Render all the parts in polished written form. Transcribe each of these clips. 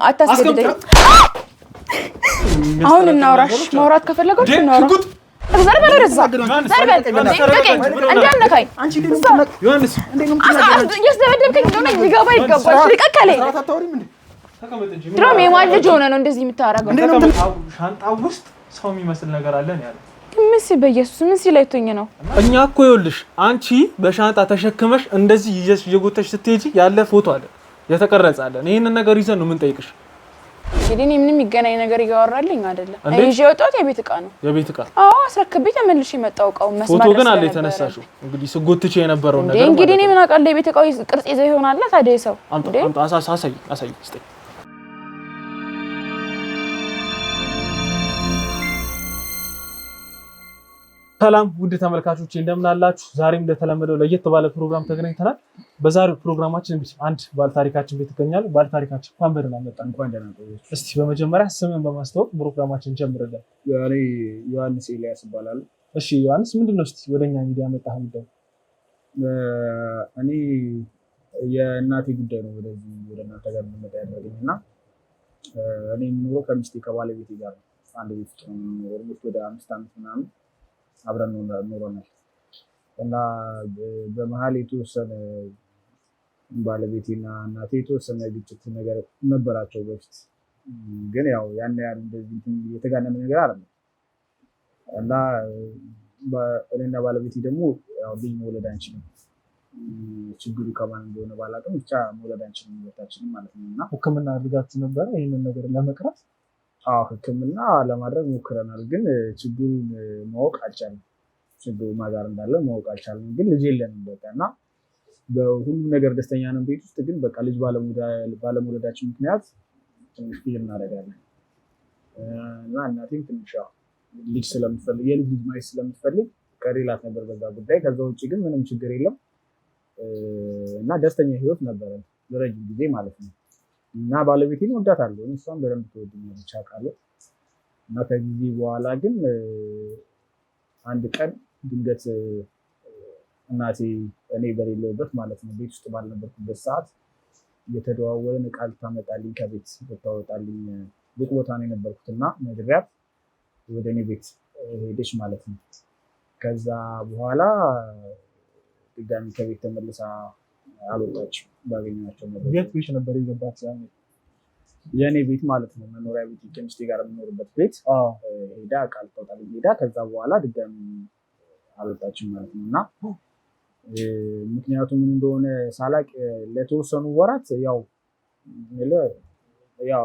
አታስገድደኝ አሁን እናውራሽ ማውራት ከፈለጋችሁ እናውራ ዘርበል ወደዛ ዘርበል እንዳነካኝ አንቺ ዮሐንስ እየተደበደብከኝ እንደሆነ ሊገባ ይገባል ልቀቀለኝ ድሮም የማን ልጅ ሆነ ነው እንደዚህ የምታረገው ሻንጣው ውስጥ ሰው የሚመስል ነገር አለ ነው ያለው ምን በኢየሱስ ምን ሲላይቶኝ ነው እኛ እኮ ይኸውልሽ አንቺ በሻንጣ ተሸክመሽ እንደዚህ ይዘሽ እየጎተሽ ስትሄጂ ያለ ፎቶ አለ የተቀረጸ አለ ይሄንን ነገር ይዘን ነው ምን ጠይቅሽ እንግዲህ ምንም ይገናኝ ነገር ይያወራልኝ አይደለም አይጄ ወጣው የቤት ዕቃ ነው የቤት ዕቃ አዎ አስረክብኝ ተመልሽ የመጣው ዕቃው መስማት ፎቶ ግን አለ የተነሳሽው እንግዲህ ስጎትቼ የነበረው ነገር እንግዲህ እኔ ምን አውቃለሁ የቤት ዕቃው ቅርጽ ይዘው ይሆናል ታዲያ ሰው አምጣ አሳይ እስቲ ሰላም ውድ ተመልካቾቼ እንደምን አላችሁ ዛሬም እንደተለመደው ለየት ባለ ፕሮግራም ተገናኝተናል በዛሬው ፕሮግራማችን እንግዲህ አንድ ባለታሪካችን ቤት ተገኛል ባለታሪካችን እንኳን በደህና መጣ እንኳን ደህና ቆያችሁ እስቲ በመጀመሪያ ስምን በማስተዋወቅ ፕሮግራማችን ጀምረናል ያኔ ዮሐንስ ኤልያስ ይባላል እሺ ዮሐንስ ምንድነው እስቲ ወደኛ ሚዲያ መጣህ ምንድነው እኔ የእናቴ ጉዳይ ነው ወደ እናንተ ጋር መጣ ያደረገኝና እኔ የምኖረው ከሚስቴ ከባለቤቴ ጋር አንድ ቤት ውስጥ ነው የምኖረው ወደ 5 አመት ምናምን አብረን ኖረናል እና በመሃል የተወሰነ ባለቤቴና እናቴ የተወሰነ ግጭት ነገር ነበራቸው በፊት ግን ያው ያን ያህል እንደዚህ የተጋነነ ነገር አይደለም እና እኔና ባለቤቴ ደግሞ ያው ልጅ መውለድ አንችልም ችግሩ ከማን እንደሆነ ባላውቅም ብቻ መውለድ አንችልም ሁለታችንም ማለት ነው እና ሕክምና አድርጋችሁ ነበር ይሄንን ነገር ለመቅረፍ ሕክምና ለማድረግ ሞክረናል ግን ችግሩን ማወቅ አልቻልንም ችግሩ ማጋር እንዳለ ማወቅ አልቻልንም ግን ልጅ የለንም በቃና በሁሉ ነገር ደስተኛ ነን ቤት ውስጥ ግን በቃ ልጅ ባለመውለዳችን ምክንያት ትንሽ ፊል እናደርጋለን እና እናቴም ትንሽ ልጅ ስለምትፈልግ የልጅ ማየት ስለምትፈልግ ቀሪላት ነበር በዛ ጉዳይ ከዛ ውጪ ግን ምንም ችግር የለም እና ደስተኛ ህይወት ነበር ለረጅም ጊዜ ማለት ነው እና ባለቤቴን ወዳታለሁ እሷን በደንብ ትወደኛለች አውቃለሁ እና ከጊዜ በኋላ ግን አንድ ቀን ድንገት እናቴ እኔ በሌለውበት ማለት ነው ቤት ውስጥ ባልነበርኩበት ሰዓት እየተደዋወልን ቃል ታመጣልኝ ከቤት ወጣልኝ ልቅ ቦታ ነው የነበርኩትና ነግሬያት ወደ እኔ ቤት ሄደች ማለት ነው ከዛ በኋላ ድጋሚ ከቤት ተመልሳ አልወጣችም ባገኘናቸው ነገር ቤት ብቻ ነበር የገባት የኔ ቤት ማለት ነው መኖሪያ ቤት ከሚስቴ ጋር የምኖርበት ቤት ሄዳ ቃል ታውጣልኝ ሄዳ ከዛ በኋላ ድጋሚ አልወጣችም ማለት ነውና ምክንያቱም ምን እንደሆነ ሳላቅ ለተወሰኑ ወራት ያው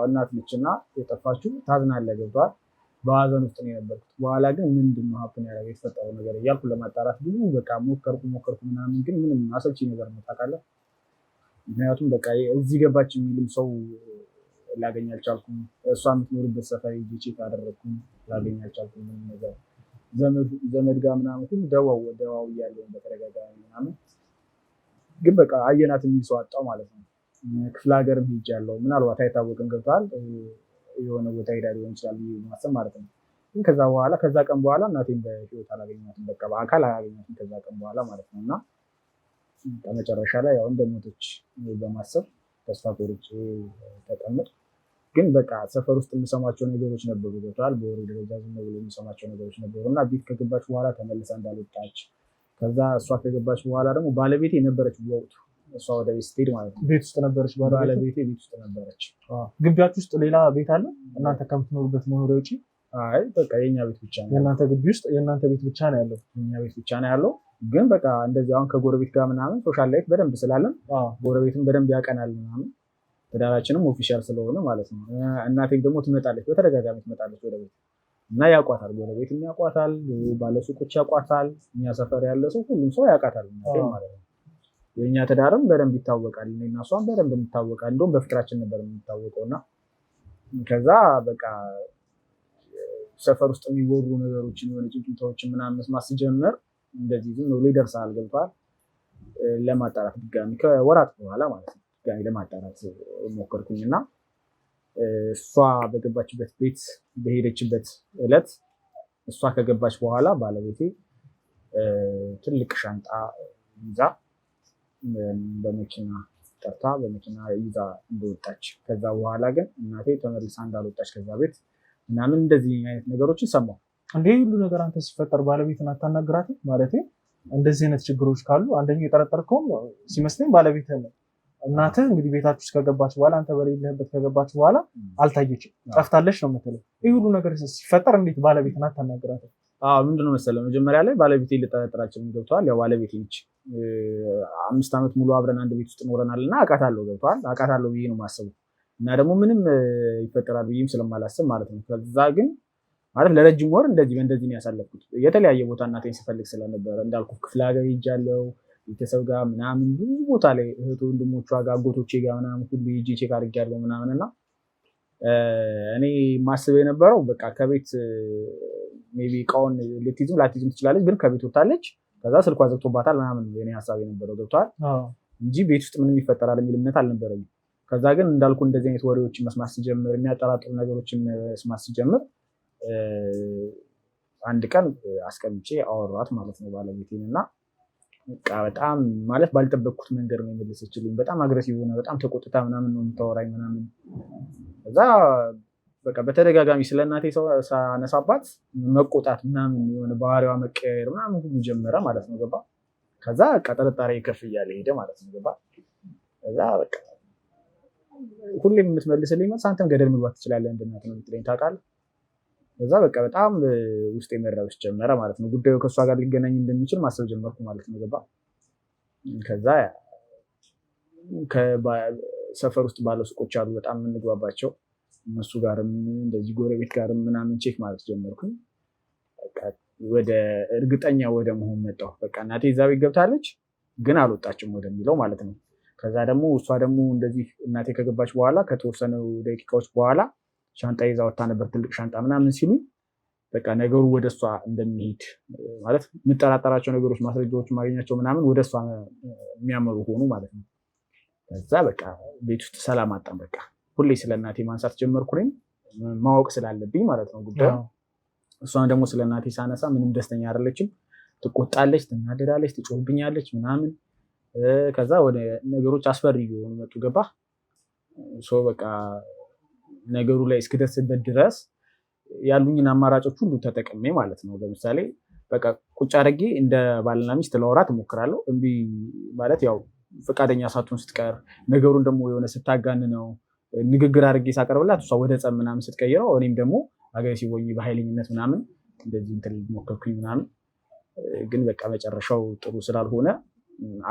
እናት ልጅና የጠፋችው ታዝናለህ ገብቷል በሀዘን ውስጥ ነው የነበርኩት በኋላ ግን ምንድነው ሀፕን ያደረገው የተፈጠረው ነገር እያልኩ ለማጣራት ብዙ በቃ ሞከርኩ ምናምን ግን ምንም አሰልቺ ነገር ነው ታውቃለህ ምክንያቱም በቃ እዚህ ገባች የሚልም ሰው ላገኝ አልቻልኩም እሷ የምትኖርበት ሰፈር ቼክ አደረኩኝ ላገኝ አልቻልኩም ምንም ነገር ዘመድ ጋር ምናምን ሁሉ ደዋው ያለው በተረጋጋሚ ምናምን ግን በቃ አየናት የሚል ሰው አጣው ማለት ነው ክፍለ ሀገርም ሄጃለሁ ምናልባት አይታወቅም ገብቷል የሆነ ቦታ ሄዳ ሊሆን ይችላል ማሰብ ማለት ነው ግን ከዛ ቀን በኋላ እናቴን በህይወት አላገኘኋትም በቃ በአካል አላገኘኋትም ከዛ ቀን በኋላ ማለት ነውና በመጨረሻ ላይ ያው እንደሞተች በማሰብ ተስፋ ቆርጬ ተቀመጥኩ ግን በቃ ሰፈር ውስጥ የምሰማቸው ነገሮች ነበሩ ገብቷል በወሬ ደረጃ ዝም ብሎ የምሰማቸው ነገሮች ነበሩና ቤት ከገባች በኋላ ተመልሳ እንዳልወጣች ከዛ እሷ ከገባች በኋላ ደግሞ ባለቤቴ ነበረች በወቅቱ እሷ ወደ ቤት ስትሄድ ማለት ነው ቤት ውስጥ ነበረች ባለቤቴ ቤት ውስጥ ነበረች ግቢያችሁ ውስጥ ሌላ ቤት አለ እናንተ ከምትኖሩበት መኖሪያ ውጪ አይ በቃ የኛ ቤት ብቻ ነው የእናንተ ግቢ ውስጥ የእናንተ ቤት ብቻ ነው ያለው የኛ ቤት ብቻ ነው ያለው ግን በቃ እንደዚህ አሁን ከጎረቤት ጋር ምናምን ሶሻል ላይፍ በደንብ ስላለን ጎረቤትም በደንብ ያቀናል ምናምን ተዳራችንም ኦፊሻል ስለሆነ ማለት ነው እናቴም ደግሞ ትመጣለች በተደጋጋሚ ትመጣለች ወደ ቤት እና ያቋታል ጎረቤትም ያቋታል ባለሱቆች ያቋታል እኛ ሰፈር ያለ ሰው ሁሉም ሰው ያቋታል ማለት ነው የኛ ተዳርም በደንብ ይታወቃል እኔና እሷም በደንብ እንታወቃለን እንደውም በፍቅራችን ነበር የምንታወቀውና ከዛ በቃ ሰፈር ውስጥ የሚወሩ ነገሮችን የሆነ ጭንጭታዎችን ምናምን መስማት ሲጀምር እንደዚህ ዝም ብሎ ይደርሳል ገብቷል ለማጣራት ድጋሚ ከወራት በኋላ ማለት ነው ድጋሚ ለማጣራት ሞከርኩኝና እሷ በገባችበት ቤት በሄደችበት እለት እሷ ከገባች በኋላ ባለቤቴ ትልቅ ሻንጣ ይዛ በመኪና ጠርታ በመኪና ይዛ እንደወጣች ከዛ በኋላ ግን እናቴ ተመልሳ እንዳልወጣች ከዛ ቤት ምናምን እንደዚህ አይነት ነገሮችን ሰማሁ። እንዴ ሁሉ ነገር አንተ ሲፈጠር ባለቤትን አታናግራትም? ማለት እንደዚህ አይነት ችግሮች ካሉ አንደኛው የጠረጠርከውም ሲመስለኝ ባለቤትህ ነው። እናትህ እንግዲህ ቤታችሁ ውስጥ ከገባች በኋላ አንተ በሌለህበት ከገባች በኋላ አልታየችም፣ ጠፍታለች ነው የምትለው። ይህ ሁሉ ነገር ሲፈጠር እንዴት ባለቤትን አታናግራትም? ምንድነው መሰለህ መጀመሪያ ላይ ባለቤቴ ልጠረጥራቸው ገብተዋል። ያው ባለቤቴ ነች 5 ዓመት ሙሉ አብረን አንድ ቤት ውስጥ ኖረናል እና አውቃታለሁ ገብተዋል። አውቃታለሁ ብዬ ነው የማስበው እና ደግሞ ምንም ይፈጠራል ብዬም ስለማላስብ ማለት ነው። ከዛ ግን ማለት ለረጅም ወር በእንደዚህ ነው ያሳለፍኩት። የተለያየ ቦታ እናቴን ስፈልግ ስለነበረ እንዳልኩ ክፍለ ሀገር ሄጃለሁ፣ ቤተሰብ ጋር ምናምን ብዙ ቦታ ላይ እህት ወንድሞቿ ጋር አጎቶቼ ጋር ምናምን ሁሉ ሄጄ ቼክ አድርጌያለሁ ምናምን እና እኔ ማስበው የነበረው በቃ ከቤት ሜቢ እቃውን ልትይዝም ላትይዝም ትችላለች፣ ግን ከቤት ወጣለች፣ ከዛ ስልኳ ዘግቶባታል ምናምን የኔ ሀሳብ የነበረው ገብቷል እንጂ ቤት ውስጥ ምንም ይፈጠራል የሚል እምነት አልነበረኝም። ከዛ ግን እንዳልኩ እንደዚህ አይነት ወሬዎችን መስማት ሲጀምር፣ የሚያጠራጥሩ ነገሮችን መስማት ሲጀምር አንድ ቀን አስቀምጬ አወራኋት ማለት ነው ባለቤቴን እና በቃ በጣም ማለት ባልጠበቅኩት መንገድ ነው የመለሰችልኝ። በጣም አግሬሲቭ ሆነ፣ በጣም ተቆጥታ ምናምን ነው የምታወራኝ ምናምን። ከዛ በቃ በተደጋጋሚ ስለ እናቴ ሳነሳባት መቆጣት ምናምን የሆነ ባህሪዋ መቀየር ምናምን ሁሉ ጀመረ ማለት ነው ገባ። ከዛ በቃ ጥርጣሬ ከፍ እያለ ሄደ ማለት ነው ገባ። ከዛ በቃ ሁሌም የምትመልስልኝ መልስ አንተም ገደል መግባት ትችላለህ እንደ እናት ነው የምትለኝ ታውቃለህ። ከዛ በቃ በጣም ውስጥ መረበሽ ጀመረ ማለት ነው። ጉዳዩ ከእሷ ጋር ሊገናኝ እንደሚችል ማሰብ ጀመርኩ ማለት ነው ገባ። ከዛ ከሰፈር ውስጥ ባለ ሱቆች አሉ በጣም የምንግባባቸው፣ እነሱ ጋርም እንደዚህ ጎረቤት ጋርም ምናምን ቼክ ማለት ጀመርኩኝ። በቃ ወደ እርግጠኛ ወደ መሆን መጣሁ። በቃ እናቴ እዛ ቤት ገብታለች ግን አልወጣችም ወደሚለው ማለት ነው። ከዛ ደግሞ እሷ ደግሞ እንደዚህ እናቴ ከገባች በኋላ ከተወሰኑ ደቂቃዎች በኋላ ሻንጣ ይዛ ወጣ ነበር፣ ትልቅ ሻንጣ ምናምን ሲሉ በቃ ነገሩ ወደ እሷ እንደሚሄድ ማለት የምጠራጠራቸው ነገሮች ማስረጃዎች ማግኛቸው ምናምን ወደ እሷ የሚያመሩ ሆኑ ማለት ነው። ከዛ በቃ ቤት ውስጥ ሰላም አጣን። በቃ ሁሌ ስለ እናቴ ማንሳት ጀመርኩኝ ማወቅ ስላለብኝ ማለት ነው ጉዳዩ። እሷን ደግሞ ስለ እናቴ ሳነሳ ምንም ደስተኛ አይደለችም፣ ትቆጣለች፣ ትናደዳለች፣ ትጮህብኛለች ምናምን። ከዛ ወደ ነገሮች አስፈሪ እየሆኑ መጡ ገባ። በቃ ነገሩ ላይ እስክደርስበት ድረስ ያሉኝን አማራጮች ሁሉ ተጠቅሜ ማለት ነው። ለምሳሌ በቃ ቁጭ አድርጌ እንደ ባልና ሚስት ላወራት እሞክራለሁ። እምቢ ማለት ያው ፈቃደኛ ሳትሆን ስትቀር ነገሩን ደግሞ የሆነ ስታጋን ነው ንግግር አድርጌ ሳቀርብላት እሷ ወደ ጸብ ምናምን ስትቀይረው እኔም ደግሞ አግሬሲቭ ሆኜ በኃይለኝነት ምናምን እንደዚህ እንትን ሞከርኩኝ ምናምን። ግን በቃ መጨረሻው ጥሩ ስላልሆነ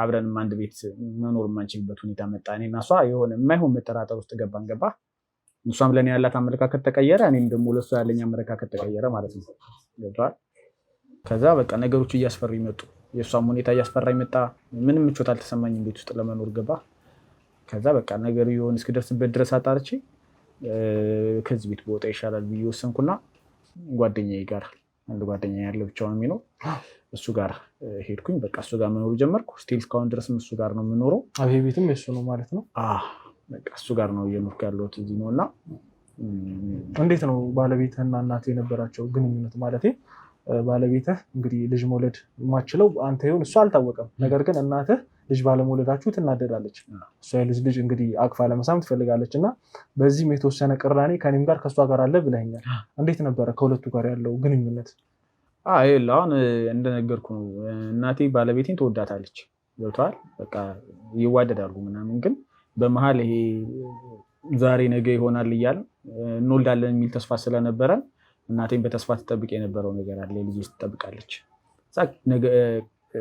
አብረንም አንድ ቤት መኖር የማንችልበት ሁኔታ መጣ። እኔና እሷ የሆነ የማይሆን መጠራጠር ውስጥ ገባ። እሷም ለእኔ ያላት አመለካከት ተቀየረ፣ እኔም ደግሞ ለእሷ ያለኝ አመለካከት ተቀየረ ማለት ነው ገብቶሃል። ከዛ በቃ ነገሮች እያስፈሩ መጡ፣ የእሷም ሁኔታ እያስፈራኝ መጣ። ምንም ምቾት አልተሰማኝም ቤት ውስጥ ለመኖር ገባ። ከዛ በቃ ነገር የሆነ እስክደርስበት ድረስ አጣርቼ ከዚህ ቤት በወጣ ይሻላል ብዬ ወሰንኩና ጓደኛዬ ጋር አንድ ጓደኛ ያለ ብቻውን የሚኖር እሱ ጋር ሄድኩኝ። በቃ እሱ ጋር መኖር ጀመርኩ። ስቲል እስካሁን ድረስም እሱ ጋር ነው የምኖረው። ይሄ ቤትም የእሱ ነው ማለት ነው? በቃ እሱ ጋር ነው እየኖርኩ ያለሁት እዚህ ነው። እና እንዴት ነው ባለቤትህና እናትህ የነበራቸው ግንኙነት? ማለት ባለቤትህ እንግዲህ ልጅ መውለድ የማችለው አንተ ይሁን እሱ አልታወቀም። ነገር ግን እናትህ ልጅ ባለመውለዳችሁ ትናደዳለች። እሷ ልጅ እንግዲህ አቅፋ ለመሳም ትፈልጋለች እና በዚህም የተወሰነ ቅራኔ ከኔም ጋር ከእሷ ጋር አለ ብለኸኛል። እንዴት ነበረ ከሁለቱ ጋር ያለው ግንኙነት? አሁን እንደነገርኩ ነው። እናቴ ባለቤቴን ትወዳታለች ገብቶሃል። በቃ ይዋደዳሉ ምናምን፣ ግን በመሀል ይሄ ዛሬ ነገ ይሆናል እያልን እንወልዳለን የሚል ተስፋ ስለነበረ እናቴን በተስፋ ትጠብቅ የነበረው ነገር አለ። ልጅ ትጠብቃለች።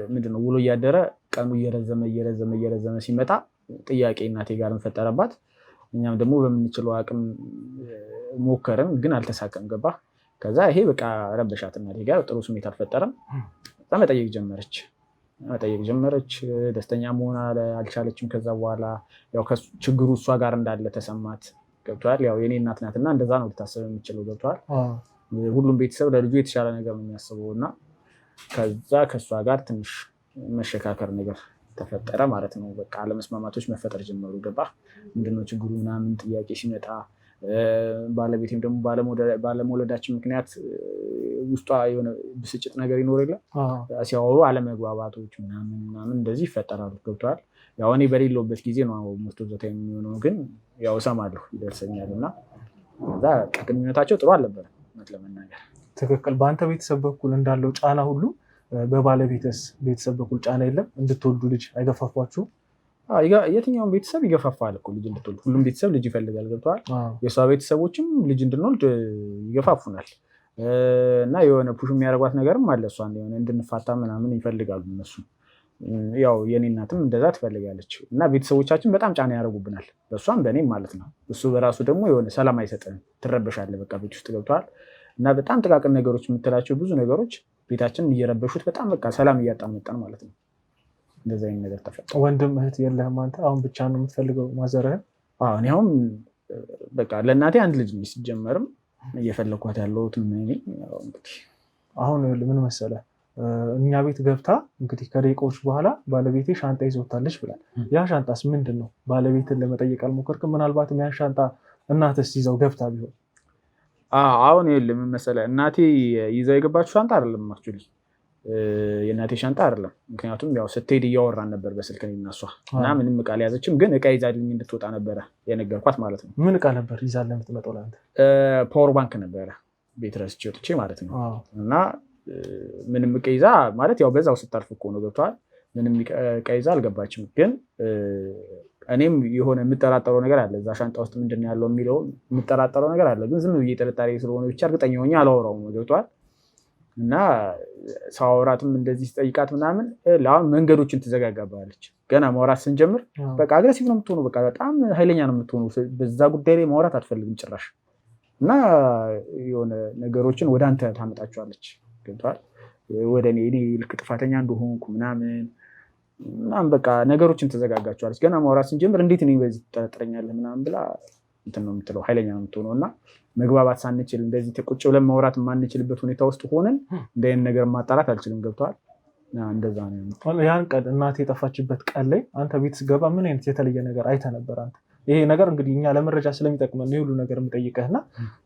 ምንድነው ውሎ እያደረ ቀኑ እየረዘመ ሲመጣ ጥያቄ እናቴ ጋር እንፈጠረባት። እኛም ደግሞ በምንችለው አቅም ሞከርን፣ ግን አልተሳቀም ገባ። ከዛ ይሄ በቃ ረበሻት። እናቴ ጋር ጥሩ ስሜት አልፈጠረም። መጠየቅ ጀመረች። ደስተኛ መሆን አልቻለችም። ከዛ በኋላ ያው ችግሩ እሷ ጋር እንዳለ ተሰማት ገብቷል። ያው የኔ እናት ናትና እንደዛ ነው ልታስብ የምችለው ገብቷል። ሁሉም ቤተሰብ ለልጁ የተሻለ ነገር ነው የሚያስበው እና ከዛ ከእሷ ጋር ትንሽ መሸካከር ነገር ተፈጠረ ማለት ነው። በቃ አለመስማማቶች መፈጠር ጀመሩ ገባ። ምንድነው ችግሩ ምናምን ጥያቄ ሲመጣ ባለቤቴም ደግሞ ባለመውለዳችን ምክንያት ውስጧ የሆነ ብስጭት ነገር ይኖር የለ ሲያወሩ አለመግባባቶች ምናምን እንደዚህ ይፈጠራሉ ገብተዋል። ያው እኔ በሌለውበት ጊዜ ነው ሞስት ኦፍ ዘ ታይም የሚሆነው ግን ያው እሰማለሁ ይደርሰኛልና እዛ ግንኙነታቸው ጥሩ አልነበረም ለመናገር። ትክክል። በአንተ ቤተሰብ በኩል እንዳለው ጫና ሁሉ በባለቤትስ ቤተሰብ በኩል ጫና የለም? እንድትወልዱ ልጅ አይገፋፏችሁ? የትኛውን ቤተሰብ ይገፋፋል እኮ ልጅ እንድትወልድ። ሁሉም ቤተሰብ ልጅ ይፈልጋል። ገብቶሃል? የእሷ ቤተሰቦችም ልጅ እንድንወልድ ይገፋፉናል እና የሆነ ፑሽ የሚያደርጓት ነገርም አለ። እሷን የሆነ እንድንፋታ ምናምን ይፈልጋሉ እነሱ። ያው የኔ እናትም እንደዛ ትፈልጋለች እና ቤተሰቦቻችን በጣም ጫና ያደርጉብናል፣ በእሷም በእኔም ማለት ነው። እሱ በራሱ ደግሞ የሆነ ሰላም አይሰጥም፣ ትረበሻለህ በቃ ቤት ውስጥ ገብቶሃል? እና በጣም ጥቃቅን ነገሮች የምትላቸው ብዙ ነገሮች ቤታችንን እየረበሹት በጣም በቃ ሰላም እያጣን መጣን ማለት ነው። እንደዛ አይነት ነገር ተፈጠረ። ወንድም እህት የለህም አንተ? አሁን ብቻ ነው የምትፈልገው ማዘርህን? እኔ አሁን በቃ ለእናቴ አንድ ልጅ ነው ሲጀመርም እየፈለኳት ያለሁት እንግዲህ አሁን ምን መሰለህ እኛ ቤት ገብታ እንግዲህ ከደቂቃዎች በኋላ ባለቤቴ ሻንጣ ይዘውታለች ብላል። ያ ሻንጣስ ምንድን ነው? ባለቤትን ለመጠየቅ አልሞከርክም? ምናልባትም ያን ሻንጣ እናትስ ይዘው ገብታ ቢሆን? አሁን የለም ምን መሰለህ እናቴ ይዘው የገባችው ሻንጣ አይደለም። አክቹዋሊ የእናቴ ሻንጣ አይደለም። ምክንያቱም ያው ስትሄድ እያወራን ነበር በስልክ እኔ እና እሷ እና ምንም እቃ አልያዘችም፣ ግን እቃ ይዛልኝ እንድትወጣ ነበረ የነገርኳት ማለት ነው። ምን እቃ ነበር ይዛልህ የምትመጣው ለአንተ? ፓወር ባንክ ነበረ ቤት ረስቼ ወጥቼ ማለት ነው። እና ምንም እቃ ይዛ ማለት ያው በዛው ስታልፍ እኮ ነው ገብቶሃል። ምንም እቃ ይዛ አልገባችም። ግን እኔም የሆነ የምጠራጠረው ነገር አለ እዛ ሻንጣ ውስጥ ምንድን ነው ያለው የሚለው የምጠራጠረው ነገር አለ። ግን ዝም ብዬ ጥርጣሬ ስለሆነ ብቻ እርግጠኛ ሆኜ አላወራውም ገብቶሃል። እና ሳወራትም እንደዚህ ስጠይቃት ምናምን ለአሁን መንገዶችን ትዘጋጋባለች። ገና ማውራት ስንጀምር በቃ አግሬሲቭ ነው የምትሆነው፣ በቃ በጣም ኃይለኛ ነው የምትሆነው። በዛ ጉዳይ ላይ ማውራት አትፈልግም ጭራሽ። እና የሆነ ነገሮችን ወደ አንተ ታመጣቸዋለች ገብቶሃል። ወደ እኔ ልክ ጥፋተኛ እንደሆንኩ ምናምን በቃ ነገሮችን ትዘጋጋቸዋለች። ገና ማውራት ስንጀምር እንዴት እኔ በዚህ ትጠረጥረኛለህ ምናምን ብላ እንትን ነው የምትለው፣ ኃይለኛ ነው የምትሆነው። እና መግባባት ሳንችል እንደዚህ ቁጭ ብለን ማውራት የማንችልበት ሁኔታ ውስጥ ሆነን እንደይን ነገር ማጣራት አልችልም ገብቶሃል። እንደዛ ነው። ያን ቀን እናቴ የጠፋችበት ቀን ላይ አንተ ቤት ስገባ ምን አይነት የተለየ ነገር አይተህ ነበር አንተ? ይሄ ነገር እንግዲህ እኛ ለመረጃ ስለሚጠቅመን ሁሉ ነገር የምጠይቀህና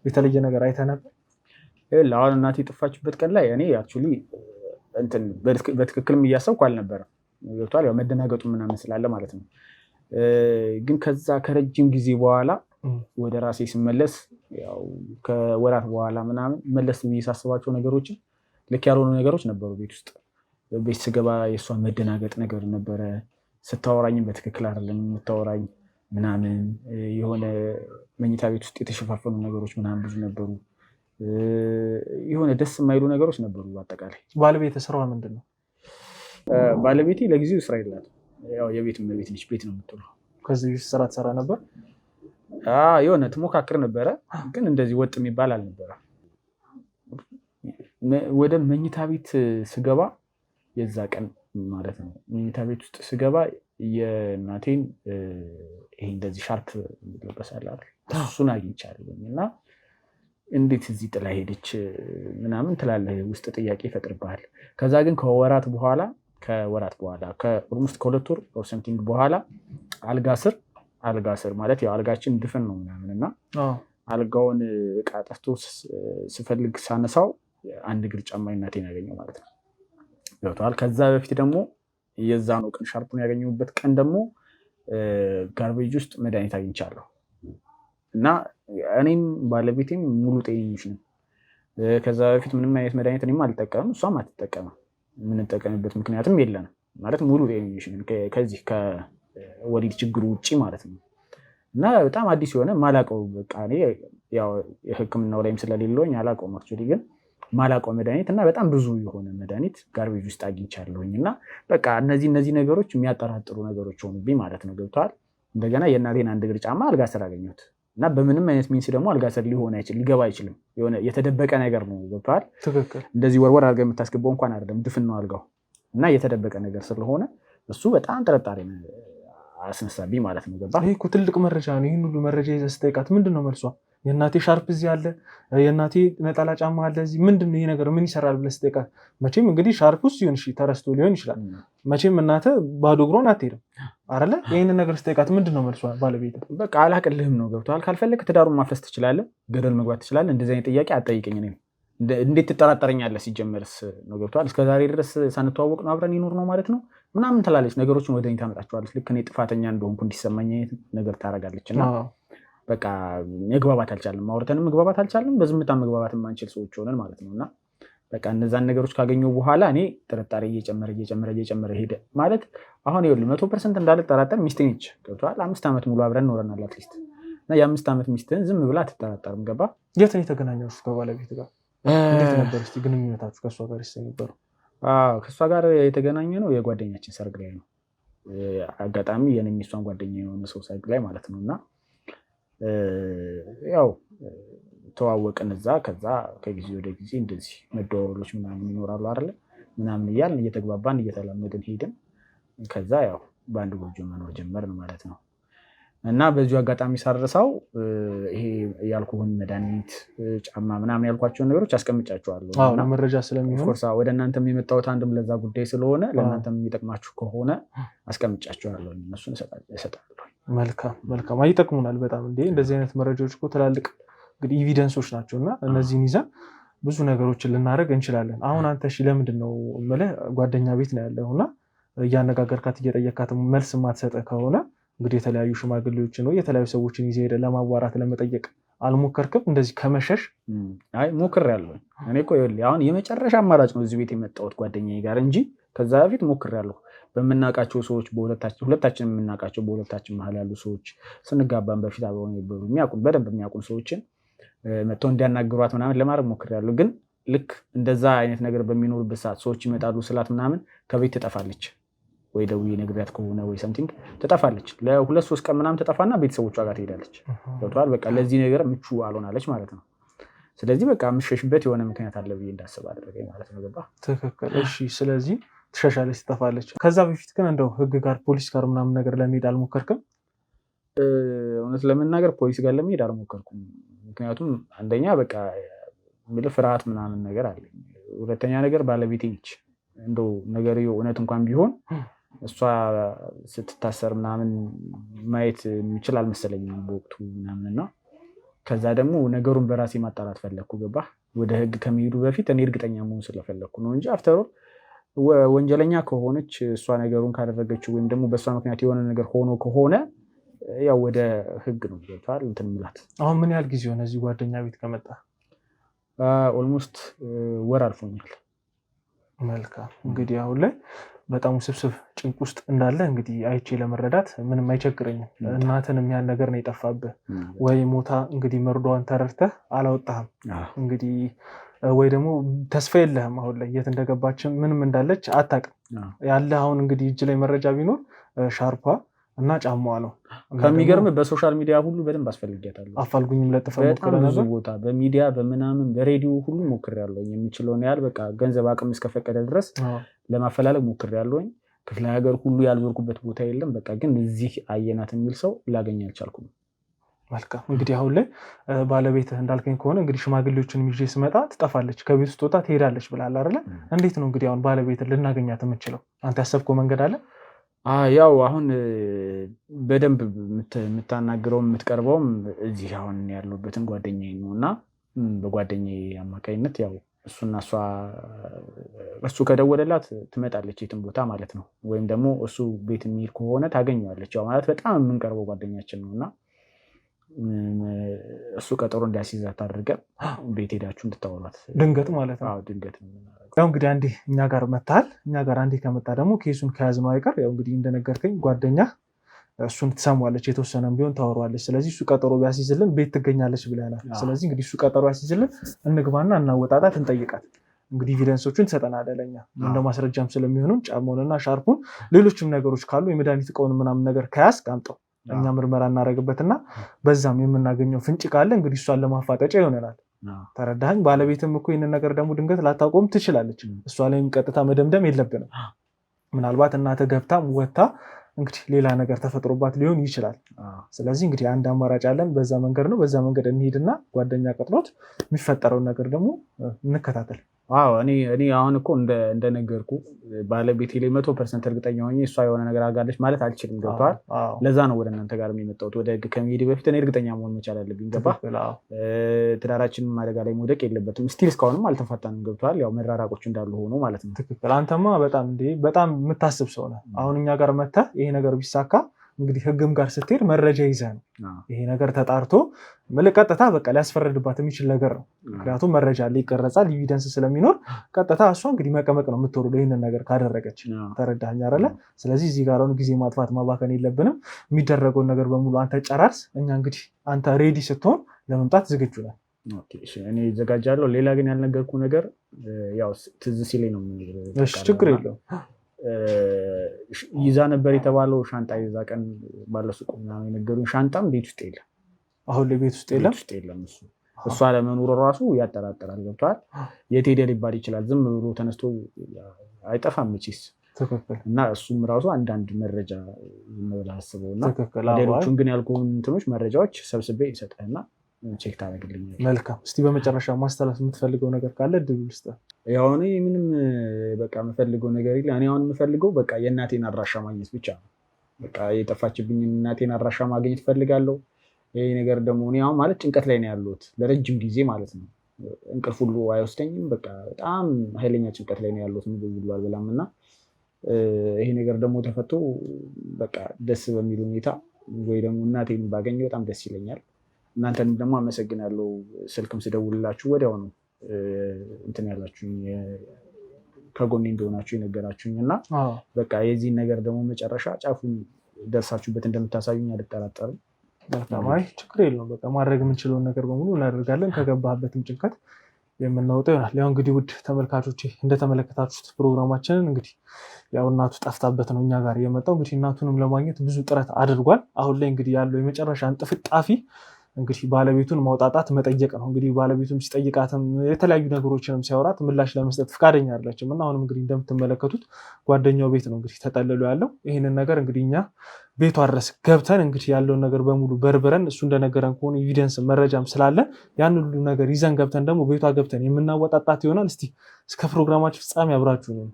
የተለየ ነገር አይተህ ነበር? አሁን እናቴ የጠፋችበት ቀን ላይ እኔ አክቹዋሊ እንትን በትክክልም እያሰብኩ አልነበረም ገብቶሃል። ያው መደናገጡ ምናምን ስላለ ማለት ነው። ግን ከዛ ከረጅም ጊዜ በኋላ ወደ ራሴ ስመለስ ያው ከወራት በኋላ ምናምን መለስ ብዬ ሳስባቸው ነገሮችን ልክ ያልሆኑ ነገሮች ነበሩ ቤት ውስጥ። ቤት ስገባ የእሷ መደናገጥ ነገር ነበረ። ስታወራኝም በትክክል አይደለም የምታወራኝ ምናምን። የሆነ መኝታ ቤት ውስጥ የተሸፋፈኑ ነገሮች ምናምን ብዙ ነበሩ። የሆነ ደስ የማይሉ ነገሮች ነበሩ። በአጠቃላይ ባለቤት ስራዋ ምንድን ነው? ባለቤቴ ለጊዜው ስራ የላትም። ያው የቤት እመቤት ነች፣ ቤት ነው የምትውለው። ከዚህ ስራ ትሰራ ነበር? የሆነ ትሞካክር ነበረ፣ ግን እንደዚህ ወጥ የሚባል አልነበረ። ወደ መኝታ ቤት ስገባ የዛ ቀን ማለት ነው መኝታ ቤት ውስጥ ስገባ የእናቴን ይሄ እንደዚህ ሻርፕ ይለበሳል አይደል? እሱን አግኝቻለሁ እና እንዴት እዚህ ጥላ ሄደች ምናምን ትላለህ፣ ውስጥ ጥያቄ ይፈጥርብሃል። ከዛ ግን ከወራት በኋላ ከኦልሞስት ከሁለት ወር ኦር ሰምቲንግ በኋላ አልጋ ስር ማለት ያው አልጋችን ድፍን ነው ምናምን እና አልጋውን እቃ ጠፍቶ ስፈልግ ሳነሳው አንድ እግር ጫማ እናቴን ያገኘው ማለት ነው ገብቶሃል። ከዛ በፊት ደግሞ የዛኑ ቀን ሻርፑን ያገኘሁበት ቀን ደግሞ ጋርቤጅ ውስጥ መድኃኒት አግኝቻለሁ እና እኔም ባለቤቴም ሙሉ ጤነኞች ነን። ከዛ በፊት ምንም አይነት መድኃኒት እኔም አልጠቀምም፣ እሷም አትጠቀምም። የምንጠቀምበት ምክንያትም የለንም ማለት ሙሉ ጤነኞች ነን ከዚህ ከወሊድ ችግሩ ውጭ ማለት ነው። እና በጣም አዲስ የሆነ ማላውቀው በቃ እኔ ያው የሕክምናው ላይም ስለሌለውኝ አላውቀውም አክቹዋሊ ግን ማላውቀው መድኃኒት እና በጣም ብዙ የሆነ መድኃኒት ጋርቤጅ ውስጥ አግኝቻለሁኝ እና በቃ እነዚህ ነገሮች የሚያጠራጥሩ ነገሮች ሆኑብኝ ማለት ነው ገብቶሃል። እንደገና የእናቴን አንድ እግር ጫማ አልጋ ስር አገኘሁት እና በምንም አይነት ሚንስ ደግሞ አልጋ ስር ሊገባ አይችልም። የሆነ የተደበቀ ነገር ነው ገብቶሃል። እንደዚህ ወርወር አድርገህ የምታስገባው እንኳን አይደለም፣ ድፍን ነው አልጋው እና የተደበቀ ነገር ስለሆነ እሱ በጣም ጥርጣሬ አስነሳብኝ ማለት ነው ገባህ። ይሄ እኮ ትልቅ መረጃ ነው። ይህን ሁሉ መረጃ ይዘህ ስጠይቃት ምንድን ነው መልሷ? የእናቴ ሻርፕ እዚህ አለ፣ የእናቴ ነጠላ ጫማ አለ እዚህ፣ ምንድን ነው ይሄ ነገር ምን ይሰራል ብለህ ስጠይቃት፣ መቼም እንግዲህ ሻርፕ ውስጥ ተረስቶ ሊሆን ይችላል። መቼም እናትህ ባዶ እግሯን አትሄድም አይደለ? ይህንን ነገር ስጠይቃት ምንድን ነው መልሷ? ባለቤት በቃ አላቅልህም ነው ገብቶሃል። ካልፈለግህ ትዳሩን ማፍረስ ትችላለህ፣ ገደል መግባት ትችላለህ። እንደዚህ አይነት ጥያቄ አትጠይቀኝ። እኔም እንዴት ትጠራጠረኛለህ ሲጀመርስ ነው ገብቶሃል። እስከዛሬ ድረስ ሳንተዋወቅ ነው አብረን ይኖር ነው ማለት ነው። ምናምን ትላለች ነገሮችን ወደኔ ታመጣቸዋለች ልክ እኔ ጥፋተኛ እንደሆንኩ እንዲሰማኝ ነገር ታረጋለችና በቃ መግባባት አልቻለም ማውርተንም መግባባት አልቻለም በዝምታ መግባባት ማንችል ሰዎች ሆነን ማለት ነውና በቃ እነዛን ነገሮች ካገኘው በኋላ እኔ ጥርጣሬ እየጨመረ ሄደ ማለት አሁን ይኸውልህ 100% እንዳልጠራጠር ሚስቴ ነች ገብቶሃል 5 ዓመት ሙሉ አብረን ኖረናል አትሊስት እና የ5 ዓመት ሚስትን ዝም ብላ አትጠራጠርም ገባ የት ነው የተገናኛችሁት ከባለቤት ጋር እንዴት ነበር እስቲ ግንኙነታችሁ ከሷ ጋር ይሰነበሩ ከሷ ጋር የተገናኘ ነው የጓደኛችን ሰርግ ላይ ነው አጋጣሚ የኔም እሷን ጓደኛ የሆነ ሰው ሰርግ ላይ ማለት ነውና ያው ተዋወቅን እዛ ከዛ ከጊዜ ወደ ጊዜ እንደዚህ መደዋወሎች ምናምን ይኖራሉ አይደል ምናምን እያልን እየተግባባን እየተላመድን ሄድን ከዛ ያው በአንድ ጎጆ መኖር ጀመርን ማለት ነው እና በዚሁ አጋጣሚ ሳርሳው ይሄ ያልኩህን መድኃኒት ጫማ ምናምን ያልኳቸውን ነገሮች አስቀምጫቸዋለሁ እና መረጃ ስለሚሆን ኦፍኮርስ ወደ እናንተም የመጣሁት አንድም ለዛ ጉዳይ ስለሆነ ለእናንተም የሚጠቅማችሁ ከሆነ አስቀምጫቸዋለሁ እነሱን እሰጣለሁ መልካም አይጠቅሙናል በጣም እንደዚህ አይነት መረጃዎች እኮ ትላልቅ እንግዲህ ኤቪደንሶች ናቸውና እነዚህን ይዘን ብዙ ነገሮችን ልናደርግ እንችላለን አሁን አንተ እሺ ለምንድን ነው ማለት ጓደኛ ቤት ነው ያለውና እያነጋገርካት እየጠየካት መልስ ማትሰጥ ከሆነ እንግዲህ የተለያዩ ሽማግሌዎችን ነው የተለያዩ ሰዎችን ይዘህ ሄደ ለማዋራት ለመጠየቅ አልሞከርክም እንደዚህ ከመሸሽ አይ ሞክሬያለሁ እኔ እኮ ይኸውልህ አሁን የመጨረሻ አማራጭ ነው እዚህ ቤት የመጣሁት ጓደኛዬ ጋር እንጂ ከዛ በፊት ሞክሬያለሁ በመናቃቸው ሰዎች ሁለታችን የምናቃቸው በሁለታችን መሀል ያሉ ሰዎች ስንጋባን በፊት አብረው የነበሩ በደንብ የሚያውቁን ሰዎችን መጥተው እንዲያናግሯት ምናምን ለማድረግ ሞክሬያለሁ ግን ልክ እንደዛ አይነት ነገር በሚኖርበት ሰዓት ሰዎች ይመጣሉ ስላት ምናምን ከቤት ትጠፋለች ወይ ደውዬ ነግሬያት ከሆነ ወይ ሰምቲንግ ትጠፋለች ለ2-3 ቀን ምናምን ትጠፋና ቤተሰቦቿ ጋር ትሄዳለች ገብቶሃል በቃ ለዚህ ነገር ምቹ አልሆናለች ማለት ነው ስለዚህ በቃ የምትሸሽበት የሆነ ምክንያት አለ ብዬ እንዳስብ አደረገኝ ማለት ነው ገባ ትክክል እሺ ስለዚህ ትሸሻለች ትጠፋለች ከዛ በፊት ግን እንደው ህግ ጋር ፖሊስ ጋር ምናምን ነገር ለመሄድ አልሞከርክም እውነት ለመናገር ፖሊስ ጋር ለመሄድ አልሞከርኩም ምክንያቱም አንደኛ በቃ ፍርሃት ምናምን ነገር አለ ሁለተኛ ነገር ባለቤቴ ነች እንደው ነገር እውነት እንኳን ቢሆን እሷ ስትታሰር ምናምን ማየት የሚችል አልመሰለኝም በወቅቱ ምናምንና ከዛ ደግሞ ነገሩን በራሴ ማጣራት ፈለኩ ገባ ወደ ህግ ከመሄዱ በፊት እኔ እርግጠኛ መሆን ስለፈለኩ ነው እንጂ አፍተር ኦል ወንጀለኛ ከሆነች እሷ ነገሩን ካደረገች ወይም ደግሞ በእሷ ምክንያት የሆነ ነገር ሆኖ ከሆነ ያው ወደ ህግ ነው ገብቷል እንትን ምላት አሁን ምን ያህል ጊዜ ሆነ እዚህ ጓደኛ ቤት ከመጣ ኦልሞስት ወር አልፎኛል መልካም እንግዲህ አሁን ላይ በጣም ውስብስብ ጭንቅ ውስጥ እንዳለ እንግዲህ አይቼ ለመረዳት ምንም አይቸግረኝም እናትን የሚያል ነገር ነው የጠፋብህ ወይ ሞታ እንግዲህ መርዶዋን ተረድተህ አላወጣህም እንግዲህ ወይ ደግሞ ተስፋ የለህም አሁን ላይ የት እንደገባችም ምንም እንዳለች አታውቅም ያለ አሁን እንግዲህ እጅ ላይ መረጃ ቢኖር ሻርፓ እና ጫማዋ ነው ከሚገርም በሶሻል ሚዲያ ሁሉ በደንብ አስፈልጊያታለሁ አፋልጉኝም ለጥፈ በጣም ብዙ ቦታ በሚዲያ በምናምን በሬዲዮ ሁሉ ሞክሬያለሁ የሚችለውን ያህል በቃ ገንዘብ አቅም እስከፈቀደ ድረስ ለማፈላለግ ሞክሬያለሁ ክፍለ ሀገር ሁሉ ያልዞርኩበት ቦታ የለም በቃ ግን እዚህ አየናት የሚል ሰው ላገኝ አልቻልኩም መልካም እንግዲህ አሁን ላይ ባለቤትህ እንዳልከኝ ከሆነ እንግዲህ ሽማግሌዎችን ይዤ ስመጣ ትጠፋለች ከቤት ውስጥ ወጣ ትሄዳለች ብለሃል አይደል እንዴት ነው እንግዲህ አሁን ባለቤትህ ልናገኛት የምንችለው አንተ ያሰብከው መንገድ አለ ያው አሁን በደንብ የምታናግረውም የምትቀርበውም እዚህ አሁን ያለሁበትን ጓደኛዬ ነውና በጓደኛዬ አማካኝነት ያው እሱና እሱ ከደወለላት ትመጣለች የትም ቦታ ማለት ነው ወይም ደግሞ እሱ ቤት የሚሄድ ከሆነ ታገኘዋለች ያው ማለት በጣም የምንቀርበው ጓደኛችን ነውና እሱ ቀጠሮ እንዲያስይዛት አድርገን ቤት ሄዳችሁ እንድታወሯት ድንገት ማለት ነው ድንገት ያው እንግዲህ አንዴ እኛ ጋር መጣል እኛ ጋር አንዴ ከመጣ ደግሞ ኬሱን ከያዝነው አይቀር ያው እንግዲህ እንደነገርከኝ ጓደኛ እሱን ትሰማዋለች የተወሰነም ቢሆን ታወራለች ስለዚህ እሱ ቀጠሮ ቢያስይዝልን ቤት ትገኛለች ብለናል ስለዚህ እንግዲህ እሱ ቀጠሮ ያስይዝልን እንግባና እናወጣጣት እንጠይቃት እንግዲህ ኤቪደንሶችን ትሰጠናለህ ለኛ እንደ ማስረጃም ስለሚሆኑን ጫማውንና ሻርፑን ሌሎችም ነገሮች ካሉ የመድኃኒት እቃውን ምናምን ነገር ከያዝክ አምጣው እኛ ምርመራ እናደርግበትና በዛም የምናገኘው ፍንጭ ካለ እንግዲህ እሷን ለማፋጠጫ ይሆነናል ተረዳኸኝ ባለቤትም እኮ ይሄንን ነገር ደግሞ ድንገት ላታቆም ትችላለች እሷ ላይም ቀጥታ መደምደም የለብንም ምናልባት እናተ ገብታም ወጣ እንግዲህ ሌላ ነገር ተፈጥሮባት ሊሆን ይችላል ስለዚህ እንግዲህ አንድ አማራጭ አለን በዛ መንገድ ነው በዛ መንገድ እንሄድና ጓደኛ ቀጥሮት የሚፈጠረውን ነገር ደግሞ እንከታተል እኔ አሁን እኮ እንደነገርኩ ባለቤቴ ላይ 100% እርግጠኛ ሆኜ እሷ የሆነ ነገር አጋለች ማለት አልችልም። ገብቷል? ለዛ ነው ወደ እናንተ ጋር የመጣሁት። ወደ ህግ ከመሄዴ በፊት እኔ እርግጠኛ መሆን መቻል አለብኝ። ገባህ? ትዳራችንን አደጋ ላይ መውደቅ የለበትም። ስቲል እስካሁንም አልተፋታንም። ገብቷል? ያው መራራቆች እንዳሉ ሆኖ ማለት ነው። ትክክል። አንተማ በጣም የምታስብ ሰው ነህ። አሁን እኛ ጋር መተህ ይሄ ነገር ቢሳካ እንግዲህ ህግም ጋር ስትሄድ መረጃ ይዘህ ነው ይሄ ነገር ተጣርቶ ቀጥታ በቃ ሊያስፈረድባት የሚችል ነገር ነው። ምክንያቱም መረጃ ላይ ይቀረጻል፣ ኤቪደንስ ስለሚኖር ቀጥታ እሷ እንግዲህ መቀመቅ ነው የምትወርደው ይህንን ነገር ካደረገች። ተረዳኸኝ አይደለ? ስለዚህ እዚህ ጋር አሁን ጊዜ ማጥፋት ማባከን የለብንም። የሚደረገውን ነገር በሙሉ አንተ ጨራርስ። እኛ እንግዲህ አንተ ሬዲ ስትሆን ለመምጣት ዝግጁ ነን። እኔ ይዘጋጃለሁ። ሌላ ግን ያልነገርኩ ነገር ያው ትዝ ሲለኝ ነው። ችግር የለውም። ይዛ ነበር የተባለው ሻንጣ የዛ ቀን ባለሱቁ ምናምን የነገሩኝ ሻንጣም ቤት ውስጥ የለም። አሁን ላይ ቤት ውስጥ የለም። እሷ ለመኖሩ ራሱ ያጠራጥራል። ገብቷል? የት ሄደ ሊባል ይችላል። ዝም ብሎ ተነስቶ አይጠፋም መቼስ። እና እሱም ራሱ አንዳንድ መረጃ አስበው እና ሌሎቹን ግን ያልኩህን እንትኖች መረጃዎች ሰብስቤ ይሰጥህና ቼክ ታደርግልኛለህ። መልካም። እስቲ በመጨረሻ ማስተላለፍ የምትፈልገው ነገር ካለ እድል ልስጥህ። ያው እኔ ምንም በቃ የምፈልገው ነገር የለ። እኔ አሁን የምፈልገው በቃ የእናቴን አድራሻ ማግኘት ብቻ ነው። በቃ የጠፋችብኝን እናቴን አድራሻ ማግኘት እፈልጋለሁ። ይሄ ነገር ደግሞ እኔ አሁን ማለት ጭንቀት ላይ ነው ያለሁት ለረጅም ጊዜ ማለት ነው። እንቅልፍ ሁሉ አይወስደኝም። በቃ በጣም ኃይለኛ ጭንቀት ላይ ነው ያለሁት። ምግብ ሁሉ አልበላም እና ይሄ ነገር ደግሞ ተፈቶ በቃ ደስ በሚል ሁኔታ ወይ ደግሞ እናቴን ባገኘ በጣም ደስ ይለኛል። እናንተንም ደግሞ አመሰግናለሁ። ስልክም ስደውልላችሁ ወዲያው ነው እንትን ያላችሁኝ ከጎኔ እንደሆናችሁ የነገራችሁኝ እና በቃ የዚህን ነገር ደግሞ መጨረሻ ጫፉን ደርሳችሁበት እንደምታሳዩኝ አልጠራጠርም። ችግር የለውም። በቃ ማድረግ የምንችለውን ነገር በሙሉ እናደርጋለን። ከገባህበትም ጭንቀት የምናወጣው ይሆናል። ያው እንግዲህ ውድ ተመልካቾች እንደተመለከታችሁት ፕሮግራማችንን እንግዲህ ያው እናቱ ጠፍታበት ነው እኛ ጋር የመጣው። እንግዲህ እናቱንም ለማግኘት ብዙ ጥረት አድርጓል። አሁን ላይ እንግዲህ ያለው የመጨረሻ እንጥፍጣፊ እንግዲህ ባለቤቱን ማውጣጣት መጠየቅ ነው። እንግዲህ ባለቤቱም ሲጠይቃትም የተለያዩ ነገሮችንም ሲያወራት ምላሽ ለመስጠት ፈቃደኛ አይደለችም እና አሁንም እንግዲህ እንደምትመለከቱት ጓደኛው ቤት ነው እንግዲህ ተጠልሎ ያለው። ይህንን ነገር እንግዲህ እኛ ቤቷ ድረስ ገብተን እንግዲህ ያለውን ነገር በሙሉ በርብረን እሱ እንደነገረን ከሆነ ኤቪደንስ መረጃም ስላለ ያን ሁሉ ነገር ይዘን ገብተን ደግሞ ቤቷ ገብተን የምናወጣጣት ይሆናል። እስቲ እስከ ፕሮግራማችን ፍጻሜ አብራችሁ ነው።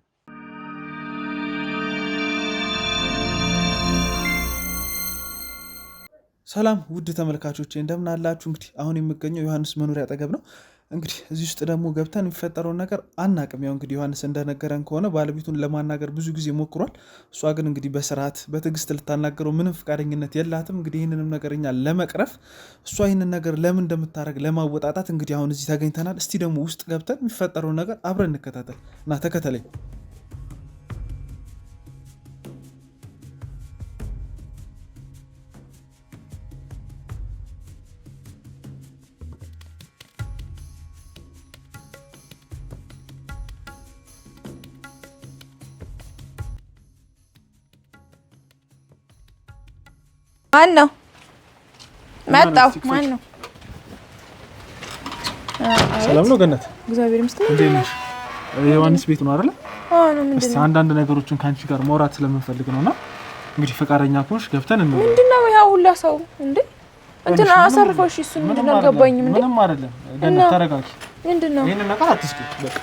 ሰላም ውድ ተመልካቾች እንደምን አላችሁ? እንግዲህ አሁን የምገኘው ዮሐንስ መኖሪያ አጠገብ ነው። እንግዲህ እዚህ ውስጥ ደግሞ ገብተን የሚፈጠረውን ነገር አናቅም። ያው እንግዲህ ዮሐንስ እንደነገረን ከሆነ ባለቤቱን ለማናገር ብዙ ጊዜ ሞክሯል። እሷ ግን እንግዲህ በስርዓት በትዕግስት ልታናገረው ምንም ፈቃደኝነት የላትም። እንግዲህ ይህንንም ነገር እኛ ለመቅረፍ እሷ ይህንን ነገር ለምን እንደምታደርግ ለማወጣጣት እንግዲህ አሁን እዚህ ተገኝተናል። እስቲ ደግሞ ውስጥ ገብተን የሚፈጠረውን ነገር አብረን እንከታተል እና ተከተለኝ። ማን ነው መጣው? ማን ነው? ሰላም ነው ገነት? እግዚአብሔር ይመስገን። እንዴት ነሽ? ዮሐንስ ቤት ነው አይደል? አዎ ነው። ምንድን ነው? አንዳንድ ነገሮችን ካንቺ ጋር ማውራት ስለምንፈልግ ነውና እንግዲህ ፈቃደኛ ከሆንሽ ገብተን እንዴ። ምንድነው ያ ሁላ ሰው እንዴ? እንትና አሰርፈውሽ እሱ ምንድነው አልገባኝም። እንዴ ምንም አይደለም ገነት ተረጋጊ። ምንድነው? ይሄን ነገር አትስቂ። በቃ